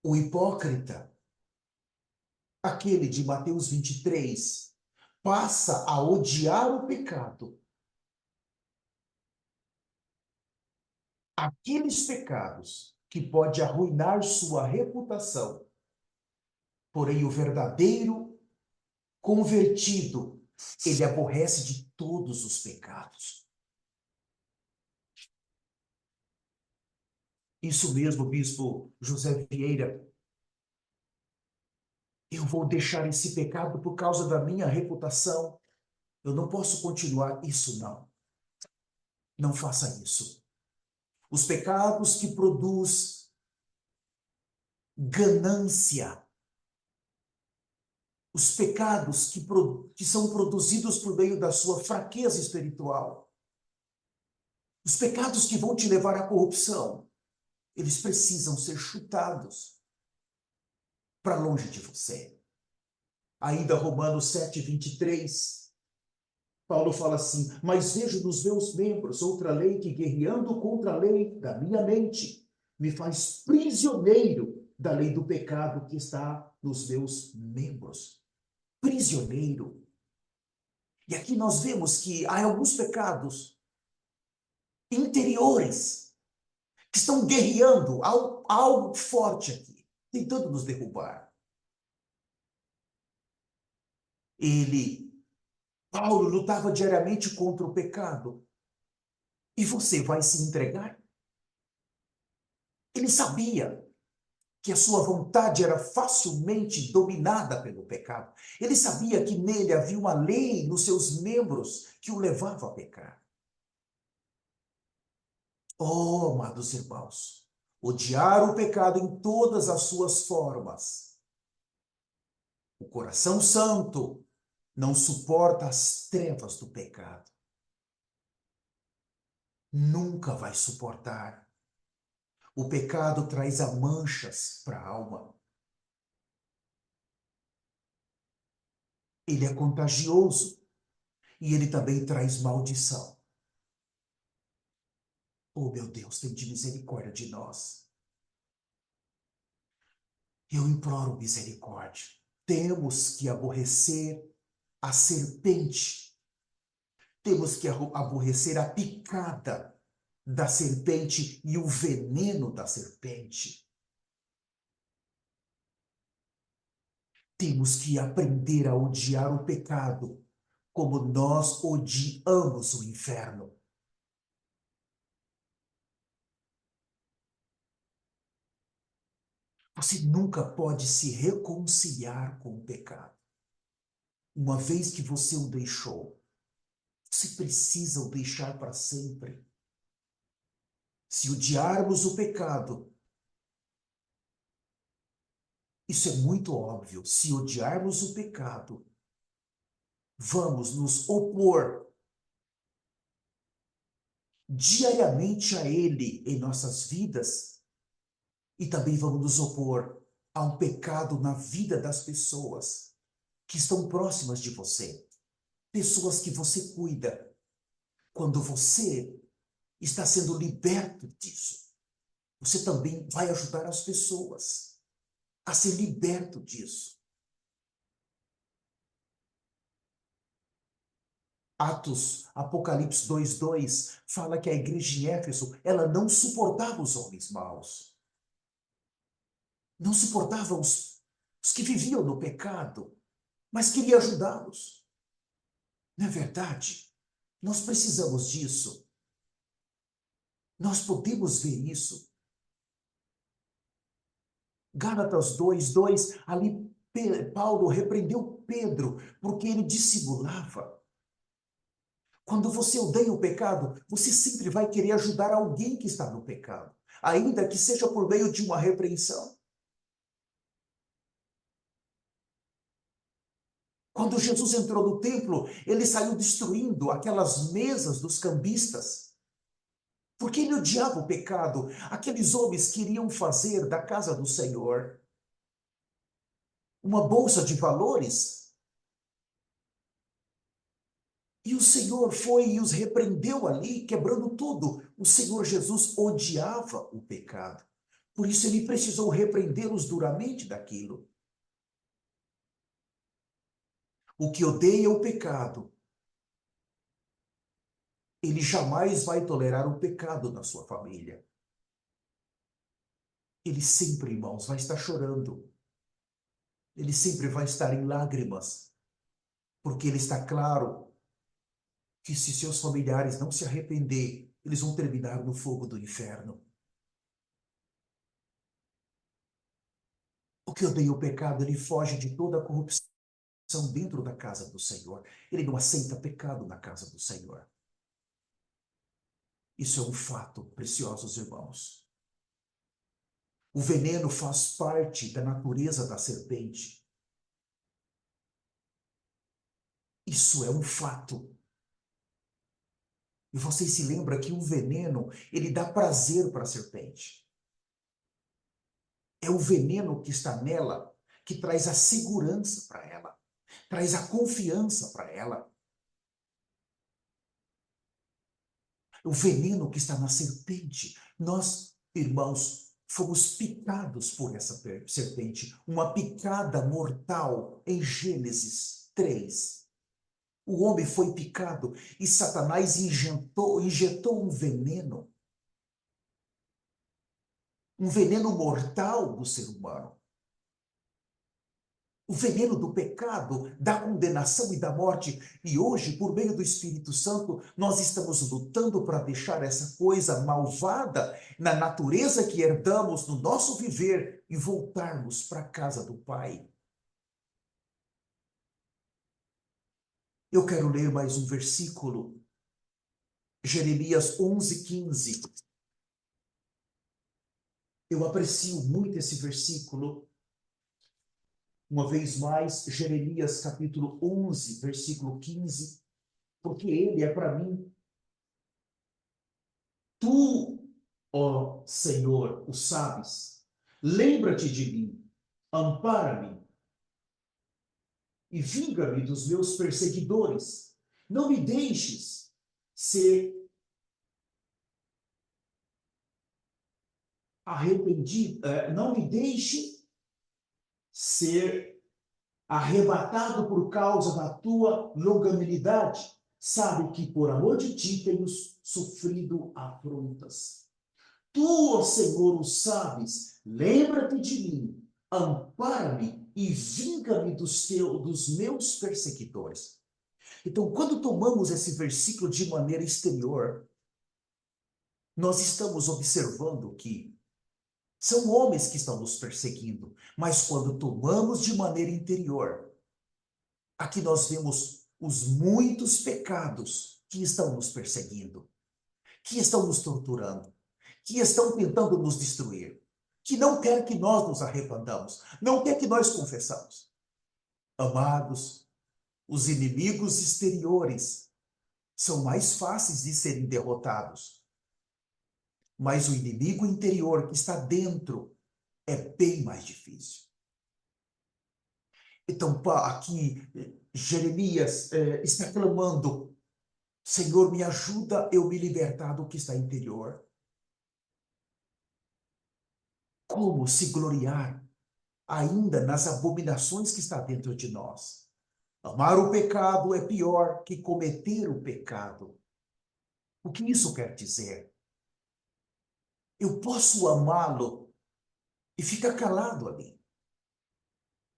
O hipócrita, aquele de Mateus 23, passa a odiar o pecado. Aqueles pecados que pode arruinar sua reputação. Porém, o verdadeiro convertido, ele aborrece de todos os pecados. Isso mesmo, bispo José Vieira. Eu vou deixar esse pecado por causa da minha reputação. Eu não posso continuar. Isso não. Não faça isso. Os pecados que produz ganância. Os pecados que são produzidos por meio da sua fraqueza espiritual. Os pecados que vão te levar à corrupção. Eles precisam ser chutados para longe de você. Ainda Romanos 7, 23. Paulo fala assim: mas vejo nos meus membros outra lei que, guerreando contra a lei da minha mente, me faz prisioneiro da lei do pecado que está nos meus membros. Prisioneiro. E aqui nós vemos que há alguns pecados interiores que estão guerreando, há algo forte aqui, tentando nos derrubar. Paulo, lutava diariamente contra o pecado. E você vai se entregar? Ele sabia que a sua vontade era facilmente dominada pelo pecado. Ele sabia que nele havia uma lei nos seus membros que o levava a pecar. Oh, amados irmãos, odiar o pecado em todas as suas formas. O coração santo não suporta as trevas do pecado. Nunca vai suportar. O pecado traz manchas para a alma. Ele é contagioso e ele também traz maldição. Oh, meu Deus, tem de misericórdia de nós. Eu imploro misericórdia. Temos que aborrecer a serpente. Temos que aborrecer a picada da serpente e o veneno da serpente. Temos que aprender a odiar o pecado como nós odiamos o inferno. Você nunca pode se reconciliar com o pecado. Uma vez que você o deixou, você precisa o deixar para sempre. Se odiarmos o pecado, isso é muito óbvio, se odiarmos o pecado, vamos nos opor diariamente a ele em nossas vidas e também vamos nos opor a um pecado na vida das pessoas que estão próximas de você, pessoas que você cuida. Quando você está sendo liberto disso, você também vai ajudar as pessoas a ser liberto disso. Apocalipse 2:2 fala que a igreja de Éfeso, ela não suportava os homens maus. Não suportava os que viviam no pecado, mas queria ajudá-los. Não é verdade? Nós precisamos disso. Nós podemos ver isso. Gálatas 2:2, ali Paulo repreendeu Pedro porque ele dissimulava. Quando você odeia o pecado, você sempre vai querer ajudar alguém que está no pecado, ainda que seja por meio de uma repreensão. Quando Jesus entrou no templo, ele saiu destruindo aquelas mesas dos cambistas, porque ele odiava o pecado. Aqueles homens queriam fazer da casa do Senhor uma bolsa de valores, e o Senhor foi e os repreendeu ali, quebrando tudo. O Senhor Jesus odiava o pecado. Por isso ele precisou repreendê-los duramente daquilo. O que odeia o pecado, ele jamais vai tolerar o pecado na sua família. Ele sempre, irmãos, vai estar chorando. Ele sempre vai estar em lágrimas, porque ele está claro que se seus familiares não se arrepender, eles vão terminar no fogo do inferno. O que odeia o pecado, ele foge de toda a corrupção dentro da casa do Senhor. Ele não aceita pecado na casa do Senhor. Isso é um fato, preciosos irmãos. O veneno faz parte da natureza da serpente. Isso é um fato. E vocês se lembram que o veneno, ele dá prazer para a serpente. É o veneno que está nela que traz a segurança para ela, traz a confiança para ela. O veneno que está na serpente. Nós, irmãos, fomos picados por essa serpente, uma picada mortal em Gênesis 3. O homem foi picado e Satanás injetou um veneno mortal do ser humano. O veneno do pecado, da condenação e da morte. E hoje, por meio do Espírito Santo, nós estamos lutando para deixar essa coisa malvada na natureza que herdamos no nosso viver e voltarmos para a casa do Pai. Eu quero ler mais um versículo, Jeremias 11:15. Eu aprecio muito esse versículo. Uma vez mais, Jeremias capítulo 11, versículo 15, porque ele é para mim. Tu, ó Senhor, o sabes. Lembra-te de mim, ampara-me e vinga-me dos meus perseguidores. Não me deixes ser arrependido, não me deixe ser arrebatado por causa da tua longanimidade. Sabe que por amor de ti tenho sofrido afrontas. Tu, ó Senhor, o sabes, lembra-te de mim, ampara-me e vinga-me dos meus perseguidores. Então, quando tomamos esse versículo de maneira exterior, nós estamos observando que são homens que estão nos perseguindo, mas quando tomamos de maneira interior, aqui nós vemos os muitos pecados que estão nos perseguindo, que estão nos torturando, que estão tentando nos destruir, que não quer que nós nos arrependamos, não quer que nós confessamos. Amados, os inimigos exteriores são mais fáceis de serem derrotados, mas o inimigo interior que está dentro é bem mais difícil. Então, aqui, Jeremias está clamando: Senhor, me ajuda eu me libertar do que está interior. Como se gloriar ainda nas abominações que está dentro de nós? Amar o pecado é pior que cometer o pecado. O que isso quer dizer? Eu posso amá-lo e ficar calado ali.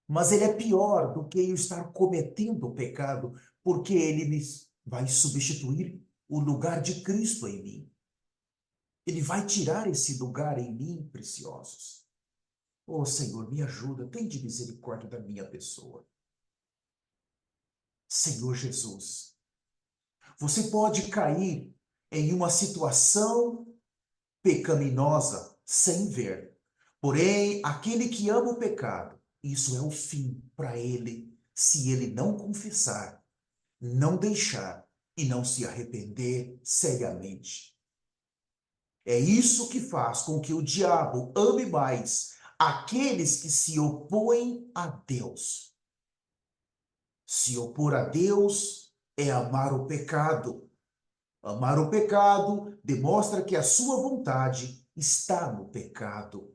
Mas ele é pior do que eu estar cometendo o pecado, porque ele me vai substituir o lugar de Cristo em mim. Ele vai tirar esse lugar em mim, preciosos. Oh, Senhor, me ajuda, tem de misericórdia da minha pessoa. Senhor Jesus, você pode cair em uma situação pecaminosa sem ver. Porém, aquele que ama o pecado, isso é o fim para ele, se ele não confessar, não deixar e não se arrepender seriamente. É isso que faz com que o diabo ame mais aqueles que se opõem a Deus. Se opor a Deus é amar o pecado. Amar o pecado demonstra que a sua vontade está no pecado.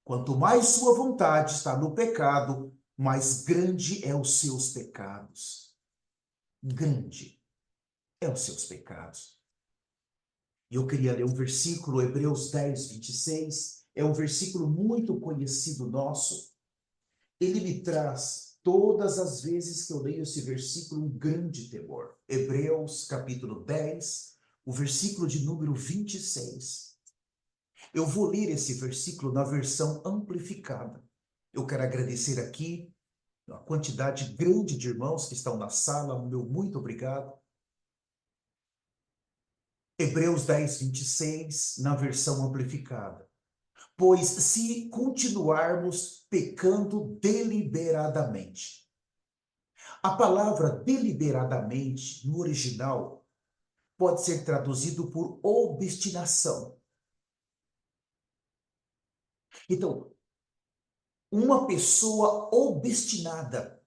Quanto mais sua vontade está no pecado, mais grande é os seus pecados. Grande é os seus pecados. E eu queria ler um versículo, Hebreus 10:26. É um versículo muito conhecido nosso. Ele me traz, todas as vezes que eu leio esse versículo, um grande temor. Hebreus capítulo 10, o versículo de número 26. Eu vou ler esse versículo na versão amplificada. Eu quero agradecer aqui a quantidade grande de irmãos que estão na sala, meu muito obrigado. Hebreus 10:26, na versão amplificada. Pois se continuarmos pecando deliberadamente. A palavra deliberadamente, no original, pode ser traduzido por obstinação. Então, uma pessoa obstinada,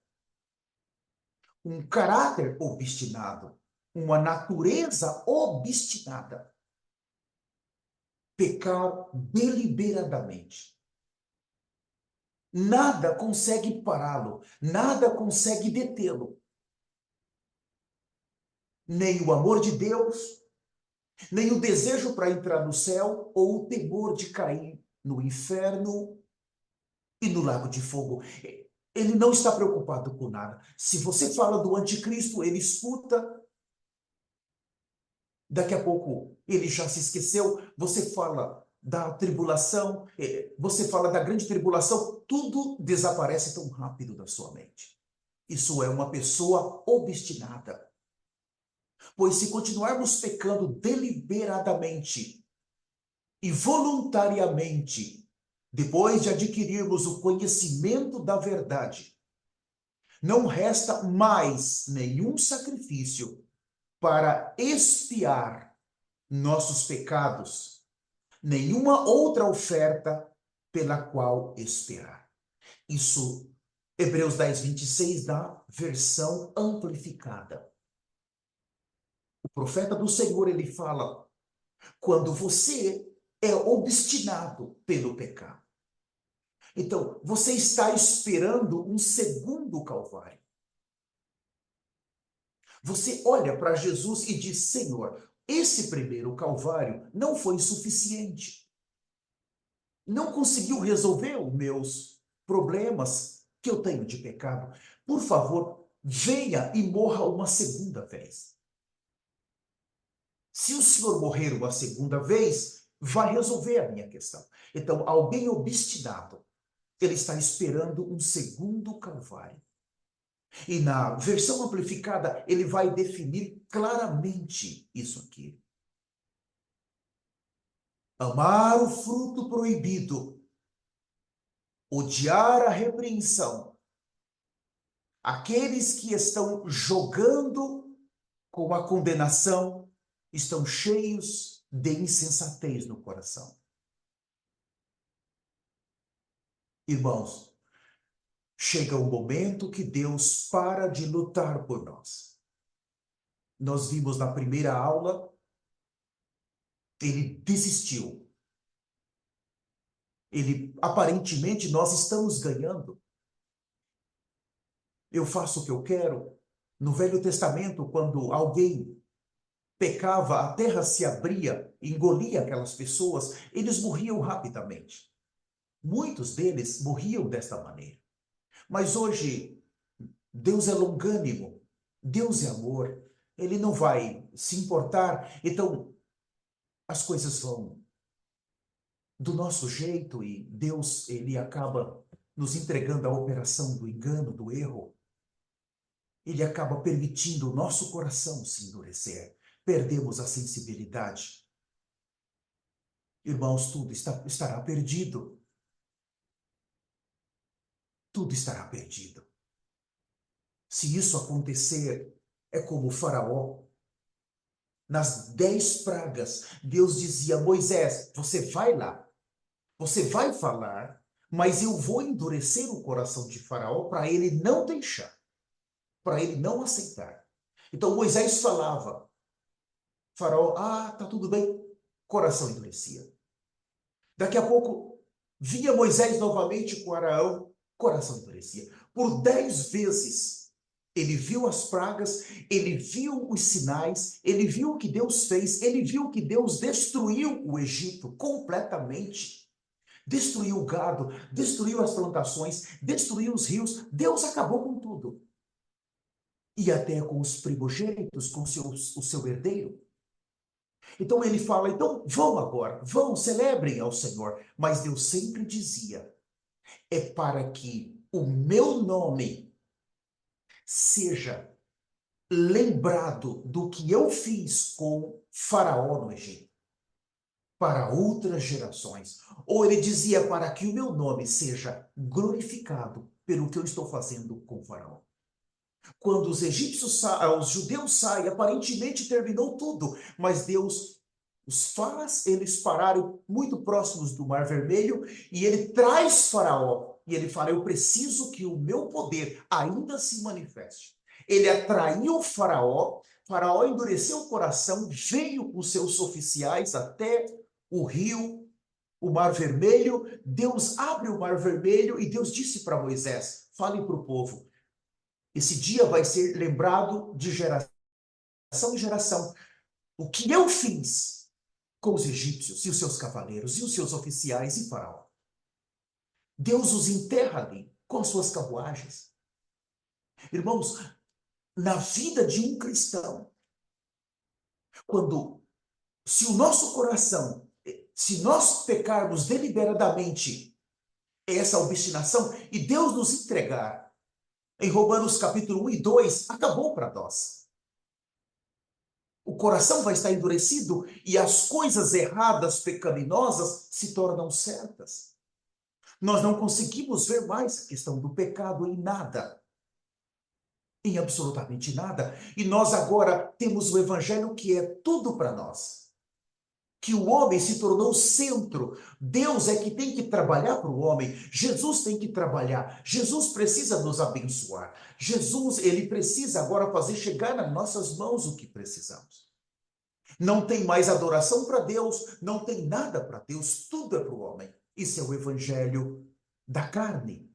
um caráter obstinado, uma natureza obstinada. Pecar deliberadamente. Nada consegue pará-lo, nada consegue detê-lo. Nem o amor de Deus, nem o desejo para entrar no céu, ou o temor de cair no inferno e no lago de fogo. Ele não está preocupado com nada. Se você fala do anticristo, ele escuta. Daqui a pouco ele já se esqueceu. Você fala da tribulação, você fala da grande tribulação, tudo desaparece tão rápido da sua mente. Isso é uma pessoa obstinada. Pois se continuarmos pecando deliberadamente e voluntariamente, depois de adquirirmos o conhecimento da verdade, não resta mais nenhum sacrifício para expiar nossos pecados, nenhuma outra oferta pela qual esperar. Isso, Hebreus 10, 26, da versão amplificada. O profeta do Senhor, ele fala, quando você é obstinado pelo pecado, então você está esperando um segundo Calvário. Você olha para Jesus e diz, Senhor, esse primeiro Calvário não foi suficiente. Não conseguiu resolver os meus problemas que eu tenho de pecado. Por favor, venha e morra uma segunda vez. Se o Senhor morrer uma segunda vez, vai resolver a minha questão. Então, alguém obstinado, ele está esperando um segundo Calvário. E na versão amplificada, ele vai definir claramente isso aqui. Amar o fruto proibido, odiar a repreensão. Aqueles que estão jogando com a condenação estão cheios de insensatez no coração. Irmãos, chega um momento que Deus para de lutar por nós. Nós vimos na primeira aula, ele desistiu. Aparentemente, nós estamos ganhando. Eu faço o que eu quero. No Velho Testamento, quando alguém pecava, a terra se abria, engolia aquelas pessoas, eles morriam rapidamente. Muitos deles morriam desta maneira. Mas hoje, Deus é longânimo, Deus é amor, Ele não vai se importar. Então, as coisas vão do nosso jeito e Deus, Ele acaba nos entregando a operação do engano, do erro. Ele acaba permitindo o nosso coração se endurecer. Perdemos a sensibilidade. Irmãos, tudo estará perdido. Tudo estará perdido. Se isso acontecer, é como o Faraó. Nas 10 pragas, Deus dizia, Moisés, você vai lá, você vai falar, mas eu vou endurecer o coração de Faraó para ele não deixar, para ele não aceitar. Então Moisés falava, Faraó, tá tudo bem, coração endurecia. Daqui a pouco, vinha Moisés novamente com Araão, coração endurecia. Por 10 vezes, ele viu as pragas, ele viu os sinais, ele viu o que Deus fez, ele viu que Deus destruiu o Egito completamente. Destruiu o gado, destruiu as plantações, destruiu os rios, Deus acabou com tudo. E até com os primogênitos, com o seu herdeiro. Então ele fala, então vão agora, vão, celebrem ao Senhor. Mas Deus sempre dizia, é para que o meu nome seja lembrado do que eu fiz com Faraó no Egito, para outras gerações. Ou ele dizia, para que o meu nome seja glorificado pelo que eu estou fazendo com Faraó. Quando os os judeus saem, aparentemente terminou tudo, mas Deus os faz eles pararem muito próximos do Mar Vermelho e ele traz Faraó. E ele fala, eu preciso que o meu poder ainda se manifeste. Ele atraiu o Faraó, Faraó endureceu o coração, veio com seus oficiais até o rio, o Mar Vermelho. Deus abre o Mar Vermelho e Deus disse para Moisés: fale para o povo. Esse dia vai ser lembrado de geração em geração. O que eu fiz com os egípcios e os seus cavaleiros e os seus oficiais e Faraó. Deus os enterra ali com as suas carruagens. Irmãos, na vida de um cristão, se o nosso coração, se nós pecarmos deliberadamente essa obstinação e Deus nos entregar, em Romanos capítulo 1 e 2, acabou para nós. O coração vai estar endurecido e as coisas erradas, pecaminosas, se tornam certas. Nós não conseguimos ver mais a questão do pecado em nada. Em absolutamente nada. E nós agora temos o evangelho que é tudo para nós. Que o homem se tornou o centro. Deus é que tem que trabalhar para o homem. Jesus tem que trabalhar. Jesus precisa nos abençoar. Jesus, ele precisa agora fazer chegar nas nossas mãos o que precisamos. Não tem mais adoração para Deus, não tem nada para Deus, tudo é para o homem. Isso é o evangelho da carne.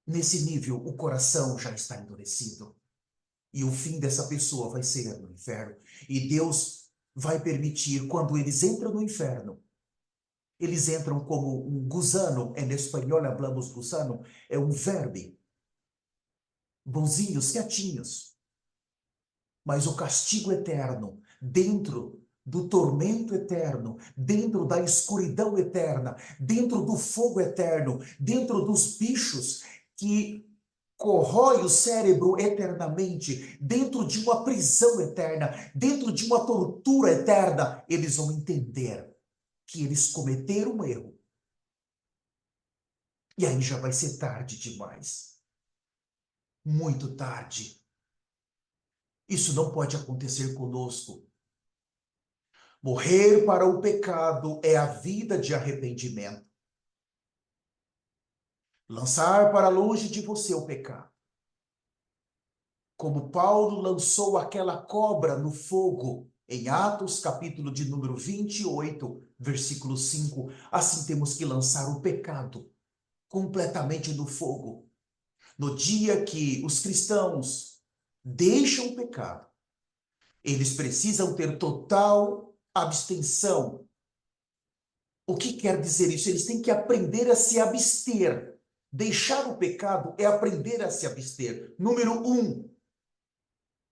Nesse nível, o coração já está endurecido. E o fim dessa pessoa vai ser no inferno. E Deus vai permitir, quando eles entram no inferno, eles entram como um gusano. Em espanhol, hablamos gusano. É um verme. Bonzinhos, quietinhos. Mas o castigo eterno, dentro do tormento eterno, dentro da escuridão eterna, dentro do fogo eterno, dentro dos bichos que corrói o cérebro eternamente, dentro de uma prisão eterna, dentro de uma tortura eterna, eles vão entender que eles cometeram um erro. E aí já vai ser tarde demais. Muito tarde. Isso não pode acontecer conosco. Morrer para o pecado é a vida de arrependimento. Lançar para longe de você o pecado. Como Paulo lançou aquela cobra no fogo, em Atos, capítulo de número 28, versículo 5, assim temos que lançar o pecado completamente no fogo. No dia que os cristãos deixam o pecado, eles precisam ter total abstenção. O que quer dizer isso? Eles têm que aprender a se abster. Deixar o pecado é aprender a se abster. Número 1,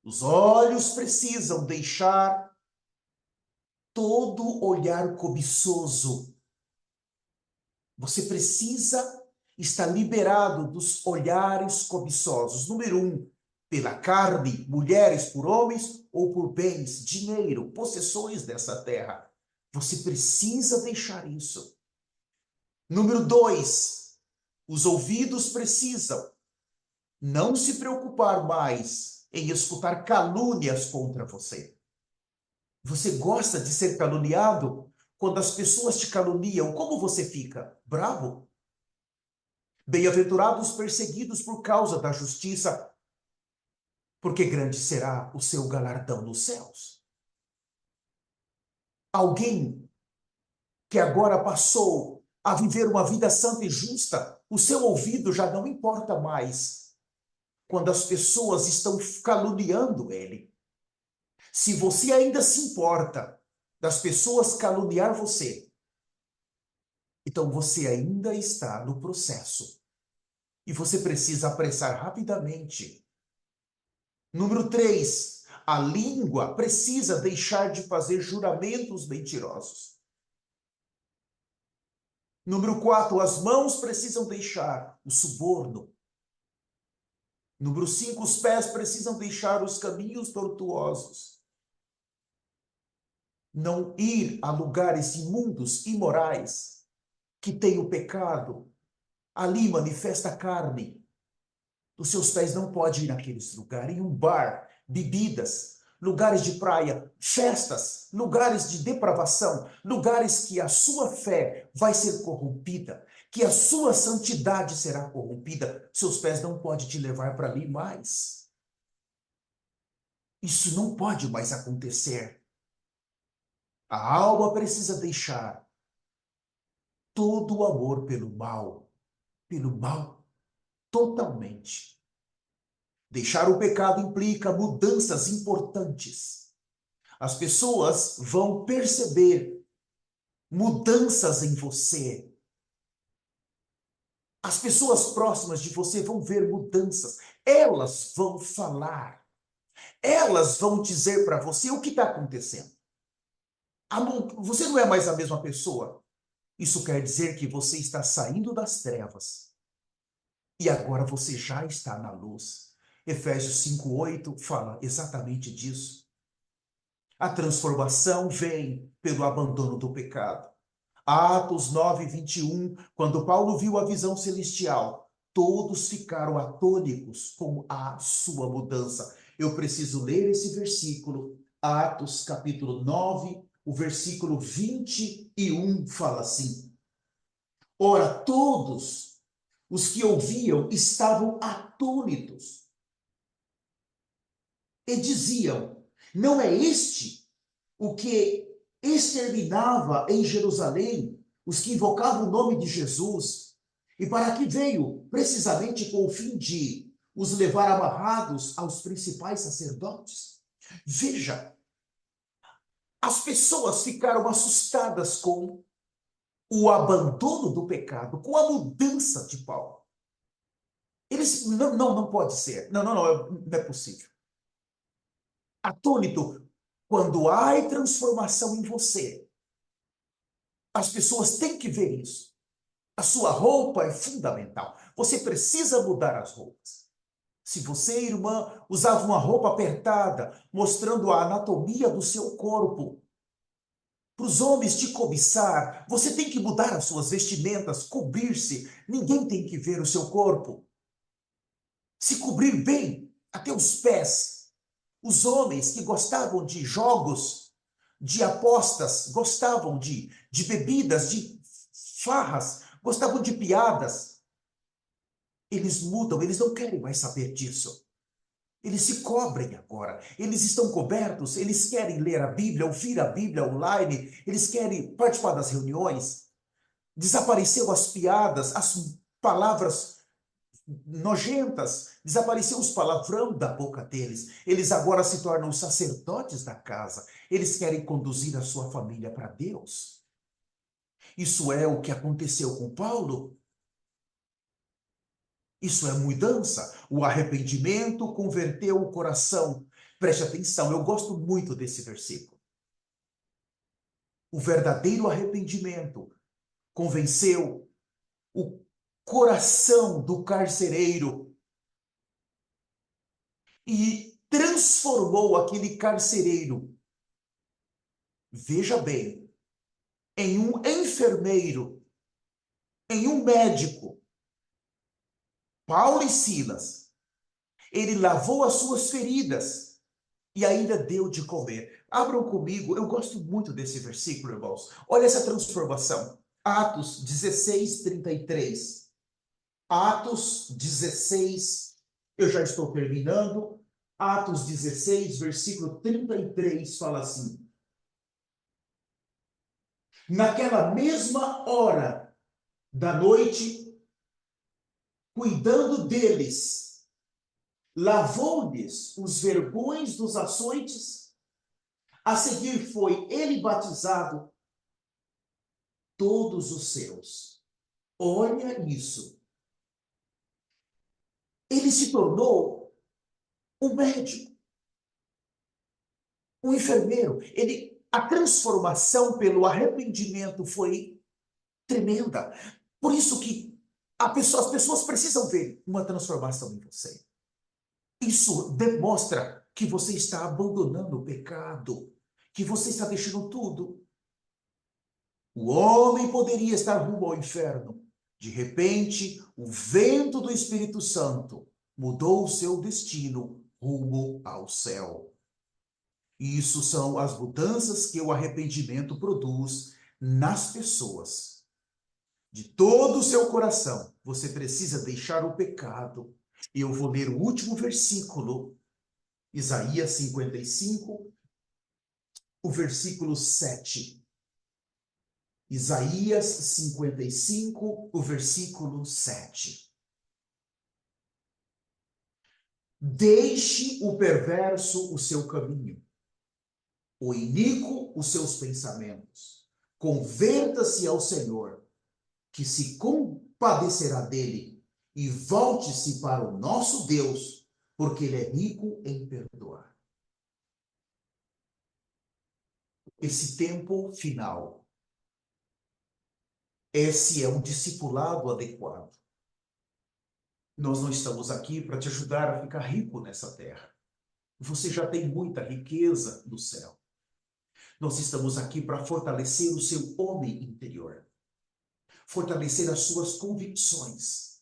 os olhos precisam deixar todo olhar cobiçoso. Você precisa estar liberado dos olhares cobiçosos. Número 1, pela carne, mulheres por homens ou por bens, dinheiro, possessões dessa terra. Você precisa deixar isso. Número 2, os ouvidos precisam não se preocupar mais em escutar calúnias contra você. Você gosta de ser caluniado? Quando as pessoas te caluniam, como você fica? Bravo? Bem-aventurados perseguidos por causa da justiça, porque grande será o seu galardão nos céus. Alguém que agora passou a viver uma vida santa e justa, o seu ouvido já não importa mais quando as pessoas estão caluniando ele. Se você ainda se importa das pessoas caluniar você, então você ainda está no processo. E você precisa apressar rapidamente. Número 3, a língua precisa deixar de fazer juramentos mentirosos. Número 4, as mãos precisam deixar o suborno. Número 5, os pés precisam deixar os caminhos tortuosos. Não ir a lugares imundos, imorais, que tem o pecado. Ali manifesta a carne. Os seus pés não podem ir naqueles lugares. Em um bar, bebidas, lugares de praia, festas, lugares de depravação, lugares que a sua fé vai ser corrompida, que a sua santidade será corrompida. Seus pés não podem te levar para ali mais. Isso não pode mais acontecer. A alma precisa deixar todo o amor pelo mal totalmente. Deixar o pecado implica mudanças importantes. As pessoas vão perceber mudanças em você. As pessoas próximas de você vão ver mudanças. Elas vão falar. Elas vão dizer para você o que está acontecendo. Você não é mais a mesma pessoa. Isso quer dizer que você está saindo das trevas. E agora você já está na luz. Efésios 5:8 fala exatamente disso. A transformação vem pelo abandono do pecado. Atos 9:21, quando Paulo viu a visão celestial, todos ficaram atônicos com a sua mudança. Eu preciso ler esse versículo, Atos capítulo 9, o versículo 21 fala assim: Ora, todos os que ouviam estavam atônitos e diziam: Não é este o que exterminava em Jerusalém os que invocavam o nome de Jesus? E para que veio? Precisamente com o fim de os levar amarrados aos principais sacerdotes. Veja, as pessoas ficaram assustadas com o abandono do pecado, com a mudança de Paulo. Eles, não pode ser. Não é possível. Atônito, quando há transformação em você, as pessoas têm que ver isso. A sua roupa é fundamental. Você precisa mudar as roupas. Se você, irmã, usava uma roupa apertada, mostrando a anatomia do seu corpo, para os homens te cobiçar, você tem que mudar as suas vestimentas, cobrir-se. Ninguém tem que ver o seu corpo. Se cobrir bem, até os pés. Os homens que gostavam de jogos, de apostas, gostavam de bebidas, de farras, gostavam de piadas. Eles mudam, eles não querem mais saber disso. Eles se cobrem agora, eles estão cobertos, eles querem ler a Bíblia, ouvir a Bíblia online, eles querem participar das reuniões. Desapareceu as piadas, as palavras nojentas, desapareceu os palavrão da boca deles. Eles agora se tornam os sacerdotes da casa. Eles querem conduzir a sua família para Deus. Isso é o que aconteceu com Paulo. Isso é mudança. O arrependimento converteu o coração. Preste atenção, eu gosto muito desse versículo. O verdadeiro arrependimento convenceu o coração do carcereiro e transformou aquele carcereiro, veja bem, em um enfermeiro, em um médico. Paulo e Silas, ele lavou as suas feridas e ainda deu de comer. Abram comigo, eu gosto muito desse versículo, irmãos. Olha essa transformação. Atos 16:33. Atos 16, eu já estou terminando. Atos 16, versículo 33, fala assim: Naquela mesma hora da noite, cuidando deles, lavou-lhes os vergões dos açoites. A seguir foi ele batizado, todos os seus. Olha isso. Ele se tornou um médico, um enfermeiro. A transformação pelo arrependimento foi tremenda. Por isso que as pessoas precisam ver uma transformação em você. Isso demonstra que você está abandonando o pecado, que você está deixando tudo. O homem poderia estar rumo ao inferno. De repente, o vento do Espírito Santo mudou o seu destino rumo ao céu. Isso são as mudanças que o arrependimento produz nas pessoas. De todo o seu coração, você precisa deixar o pecado. E eu vou ler o último versículo Isaías 55, o versículo 7. Isaías 55, o versículo 7. Deixe o perverso o seu caminho, o iníquo os seus pensamentos. Converta-se ao Senhor, que se compadecerá dele, e volte-se para o nosso Deus, porque ele é rico em perdoar. Esse tempo final, esse é um discipulado adequado. Nós não estamos aqui para te ajudar a ficar rico nessa terra. Você já tem muita riqueza no céu. Nós estamos aqui para fortalecer o seu homem interior, fortalecer as suas convicções,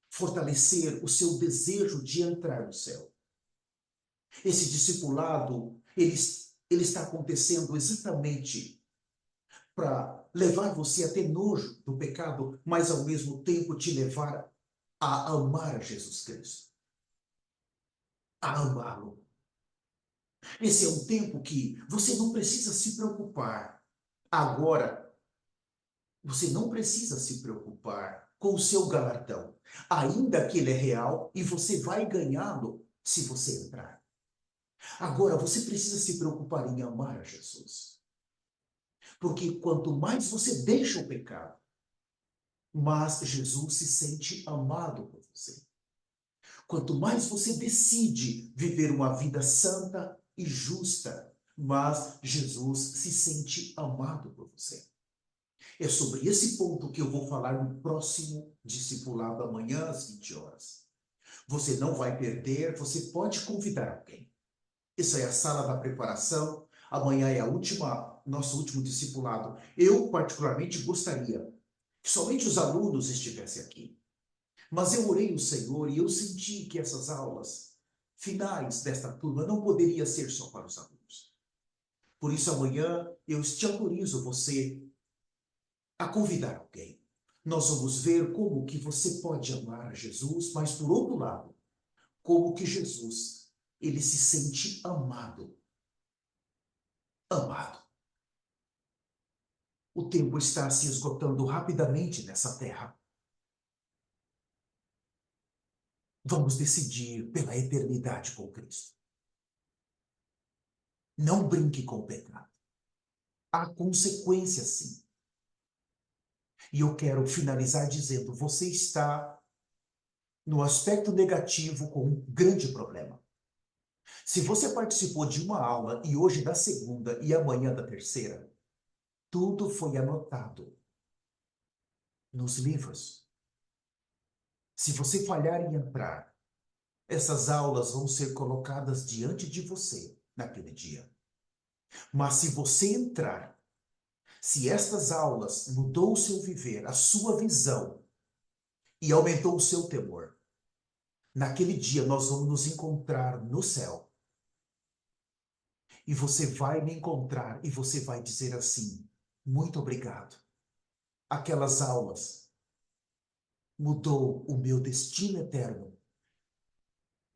fortalecer o seu desejo de entrar no céu. Esse discipulado, ele está acontecendo exatamente para levar você a ter nojo do pecado, mas ao mesmo tempo te levar a amar Jesus Cristo, a amá-lo. Esse é um tempo que você não precisa se preocupar. Agora, você não precisa se preocupar com o seu galardão, ainda que ele é real e você vai ganhá-lo se você entrar. Agora, você precisa se preocupar em amar a Jesus. Porque quanto mais você deixa o pecado, mais Jesus se sente amado por você. Quanto mais você decide viver uma vida santa e justa, mais Jesus se sente amado por você. É sobre esse ponto que eu vou falar no próximo discipulado amanhã às 20 horas. Você não vai perder, você pode convidar alguém. Isso é a sala da preparação. Amanhã é nosso último discipulado. Eu particularmente gostaria que somente os alunos estivessem aqui. Mas eu orei ao Senhor e eu senti que essas aulas finais desta turma não poderia ser só para os alunos. Por isso, amanhã eu te autorizo você a convidar alguém. Nós vamos ver como que você pode amar a Jesus, mas por outro lado, como que Jesus, ele se sente amado. Amado. O tempo está se esgotando rapidamente nessa terra. Vamos decidir pela eternidade com Cristo. Não brinque com o pecado. Há consequências, sim. E eu quero finalizar dizendo, você está no aspecto negativo com um grande problema. Se você participou de uma aula e hoje da segunda e amanhã da terceira, tudo foi anotado nos livros. Se você falhar em entrar, essas aulas vão ser colocadas diante de você naquele dia. Mas se você entrar, se estas aulas mudou o seu viver, a sua visão e aumentou o seu temor, naquele dia nós vamos nos encontrar no céu. E você vai me encontrar e você vai dizer assim: muito obrigado. Aquelas aulas mudou o meu destino eterno.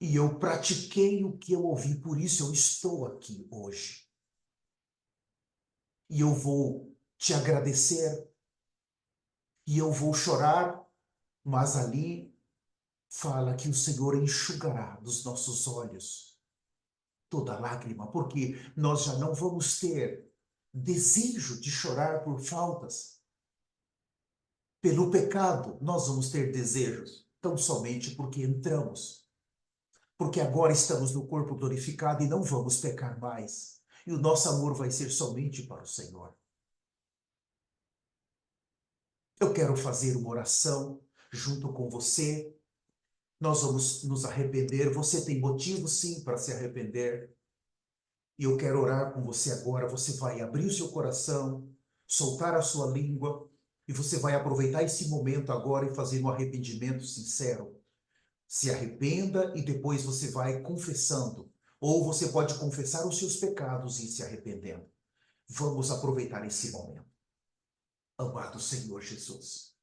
E eu pratiquei o que eu ouvi, por isso eu estou aqui hoje. E eu vou te agradecer, e eu vou chorar, mas ali fala que o Senhor enxugará dos nossos olhos toda lágrima, porque nós já não vamos ter desejo de chorar por faltas. Pelo pecado, nós vamos ter desejos, tão somente porque entramos. Porque agora estamos no corpo glorificado e não vamos pecar mais. E o nosso amor vai ser somente para o Senhor. Eu quero fazer uma oração junto com você. Nós vamos nos arrepender. Você tem motivo, sim, para se arrepender. E eu quero orar com você agora. Você vai abrir o seu coração, soltar a sua língua, e você vai aproveitar esse momento agora e fazer um arrependimento sincero. Se arrependa e depois você vai confessando. Ou você pode confessar os seus pecados e ir se arrependendo. Vamos aproveitar esse momento. Amado Senhor Jesus,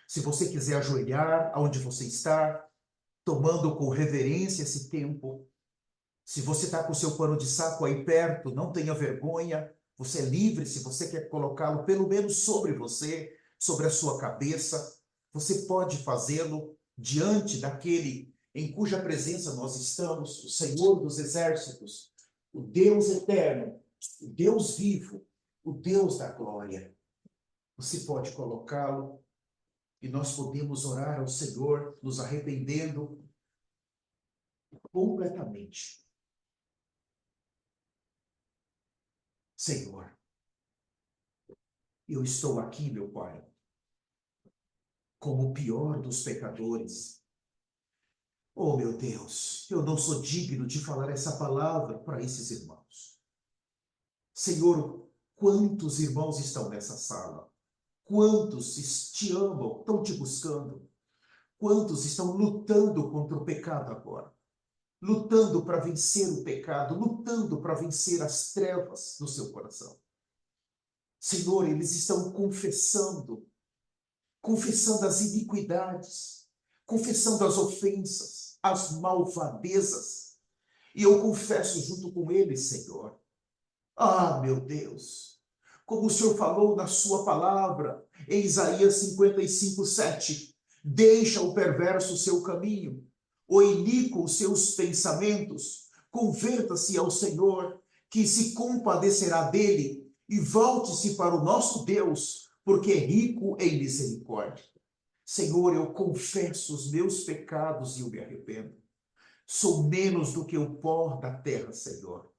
se você quiser ajoelhar onde você está, tomando com reverência esse tempo, Se você está com o seu pano de saco aí perto, não tenha vergonha. Você é livre, se você quer colocá-lo pelo menos sobre você, sobre a sua cabeça, você pode fazê-lo diante daquele em cuja presença nós estamos, o Senhor dos Exércitos, o Deus eterno, o Deus vivo, o Deus da glória. Você pode colocá-lo e nós podemos orar ao Senhor, nos arrependendo completamente. Senhor, eu estou aqui, meu Pai, como o pior dos pecadores. Oh, meu Deus, eu não sou digno de falar essa palavra para esses irmãos. Senhor, quantos irmãos estão nessa sala? Quantos te amam, estão te buscando? Quantos estão lutando contra o pecado agora? Lutando para vencer o pecado, lutando para vencer as trevas do seu coração. Senhor, eles estão confessando as iniquidades, confessando as ofensas, as malvadezas. E eu confesso junto com eles, Senhor. Ah, meu Deus, como o Senhor falou na sua palavra, em Isaías 55:7, deixa o perverso o seu caminho, o iníquo os seus pensamentos, converta-se ao Senhor, que se compadecerá dele, e volte-se para o nosso Deus, porque é rico em misericórdia. Senhor, eu confesso os meus pecados e eu me arrependo. Sou menos do que o pó da terra, Senhor.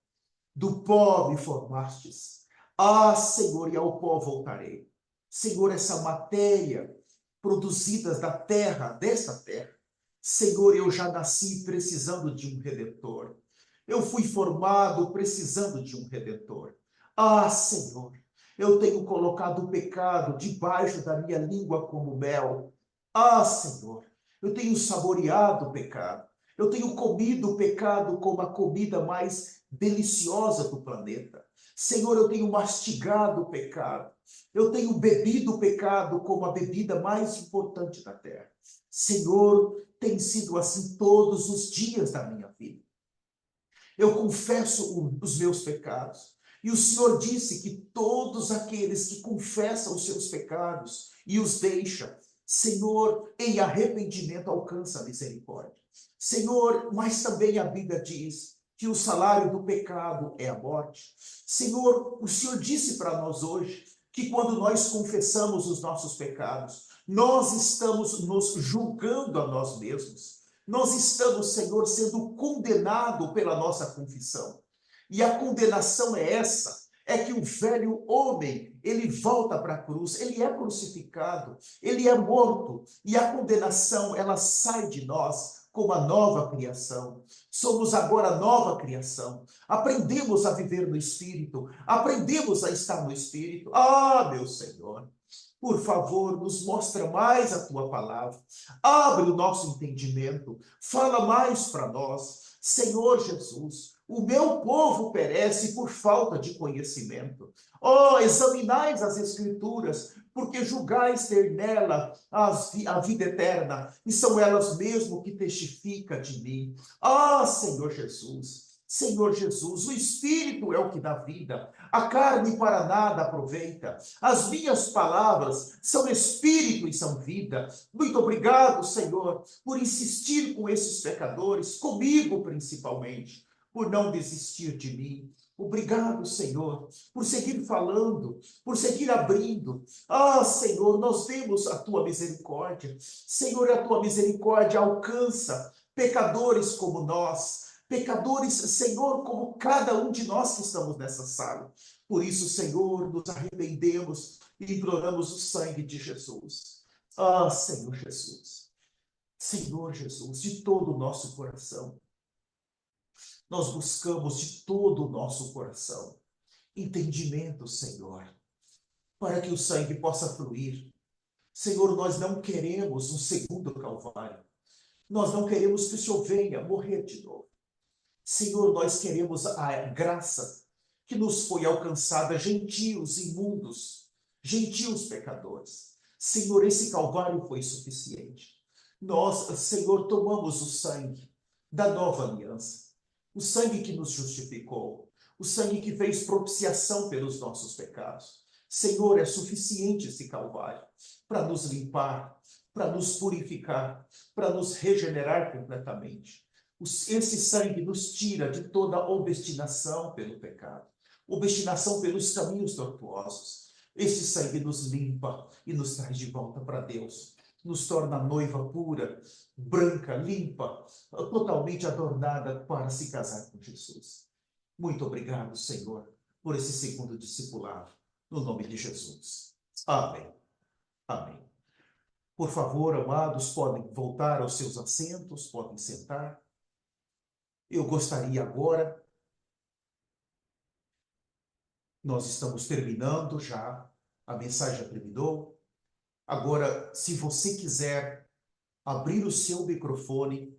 Do pó me formastes. Ah, Senhor, e ao pó voltarei. Senhor, essa matéria produzida da terra, desta terra. Senhor, eu já nasci precisando de um redentor. Eu fui formado precisando de um redentor. Ah, Senhor, eu tenho colocado o pecado debaixo da minha língua como mel. Ah, Senhor, eu tenho saboreado o pecado. Eu tenho comido o pecado como a comida mais deliciosa do planeta. Senhor, eu tenho mastigado o pecado. Eu tenho bebido o pecado como a bebida mais importante da terra. Senhor, tem sido assim todos os dias da minha vida. Eu confesso os meus pecados. E o Senhor disse que todos aqueles que confessam os seus pecados e os deixam, Senhor, em arrependimento alcança a misericórdia. Senhor, mas também a Bíblia diz que o salário do pecado é a morte. Senhor, o Senhor disse para nós hoje que quando nós confessamos os nossos pecados, nós estamos nos julgando a nós mesmos. Nós estamos, Senhor, sendo condenados pela nossa confissão. E a condenação é essa, é que o velho homem, ele volta para a cruz, ele é crucificado, ele é morto, e a condenação, ela sai de nós como a nova criação. Somos agora nova criação. Aprendemos a viver no Espírito, aprendemos a estar no Espírito. Ah, meu Senhor, por favor, nos mostra mais a tua palavra. Abre o nosso entendimento. Fala mais para nós. Senhor Jesus, o meu povo perece por falta de conhecimento. Oh, examinais as Escrituras, porque julgais ter nela a vida eterna, e são elas mesmo que testificam de mim. Ah, Senhor Jesus. Senhor Jesus, o Espírito é o que dá vida, a carne para nada aproveita. As minhas palavras são Espírito e são vida. Muito obrigado, Senhor, por insistir com esses pecadores, comigo principalmente, por não desistir de mim. Obrigado, Senhor, por seguir falando, por seguir abrindo. Ah, Senhor, nós vemos a tua misericórdia. Senhor, a tua misericórdia alcança pecadores como nós. Pecadores, Senhor, como cada um de nós que estamos nessa sala. Por isso, Senhor, nos arrependemos e imploramos o sangue de Jesus. Ah, Senhor Jesus. Senhor Jesus, de todo o nosso coração. Nós buscamos de todo o nosso coração entendimento, Senhor, para que o sangue possa fluir. Senhor, nós não queremos um segundo Calvário. Nós não queremos que o Senhor venha morrer de novo. Senhor, nós queremos a graça que nos foi alcançada, gentios, imundos, gentios pecadores. Senhor, esse Calvário foi suficiente. Nós, Senhor, tomamos o sangue da nova aliança. o sangue que nos justificou, o sangue que fez propiciação pelos nossos pecados. Senhor, é suficiente esse Calvário para nos limpar, para nos purificar, para nos regenerar completamente. Esse sangue nos tira de toda obstinação pelo pecado, obstinação pelos caminhos tortuosos. Esse sangue nos limpa e nos traz de volta para Deus, nos torna noiva pura, branca, limpa, totalmente adornada para se casar com Jesus. Muito obrigado, Senhor, por esse segundo discipulado, no nome de Jesus. Amém. Amém. Por favor, amados, podem voltar aos seus assentos, podem sentar. Eu gostaria agora, nós estamos terminando já, a mensagem já terminou. Agora, se você quiser abrir o seu microfone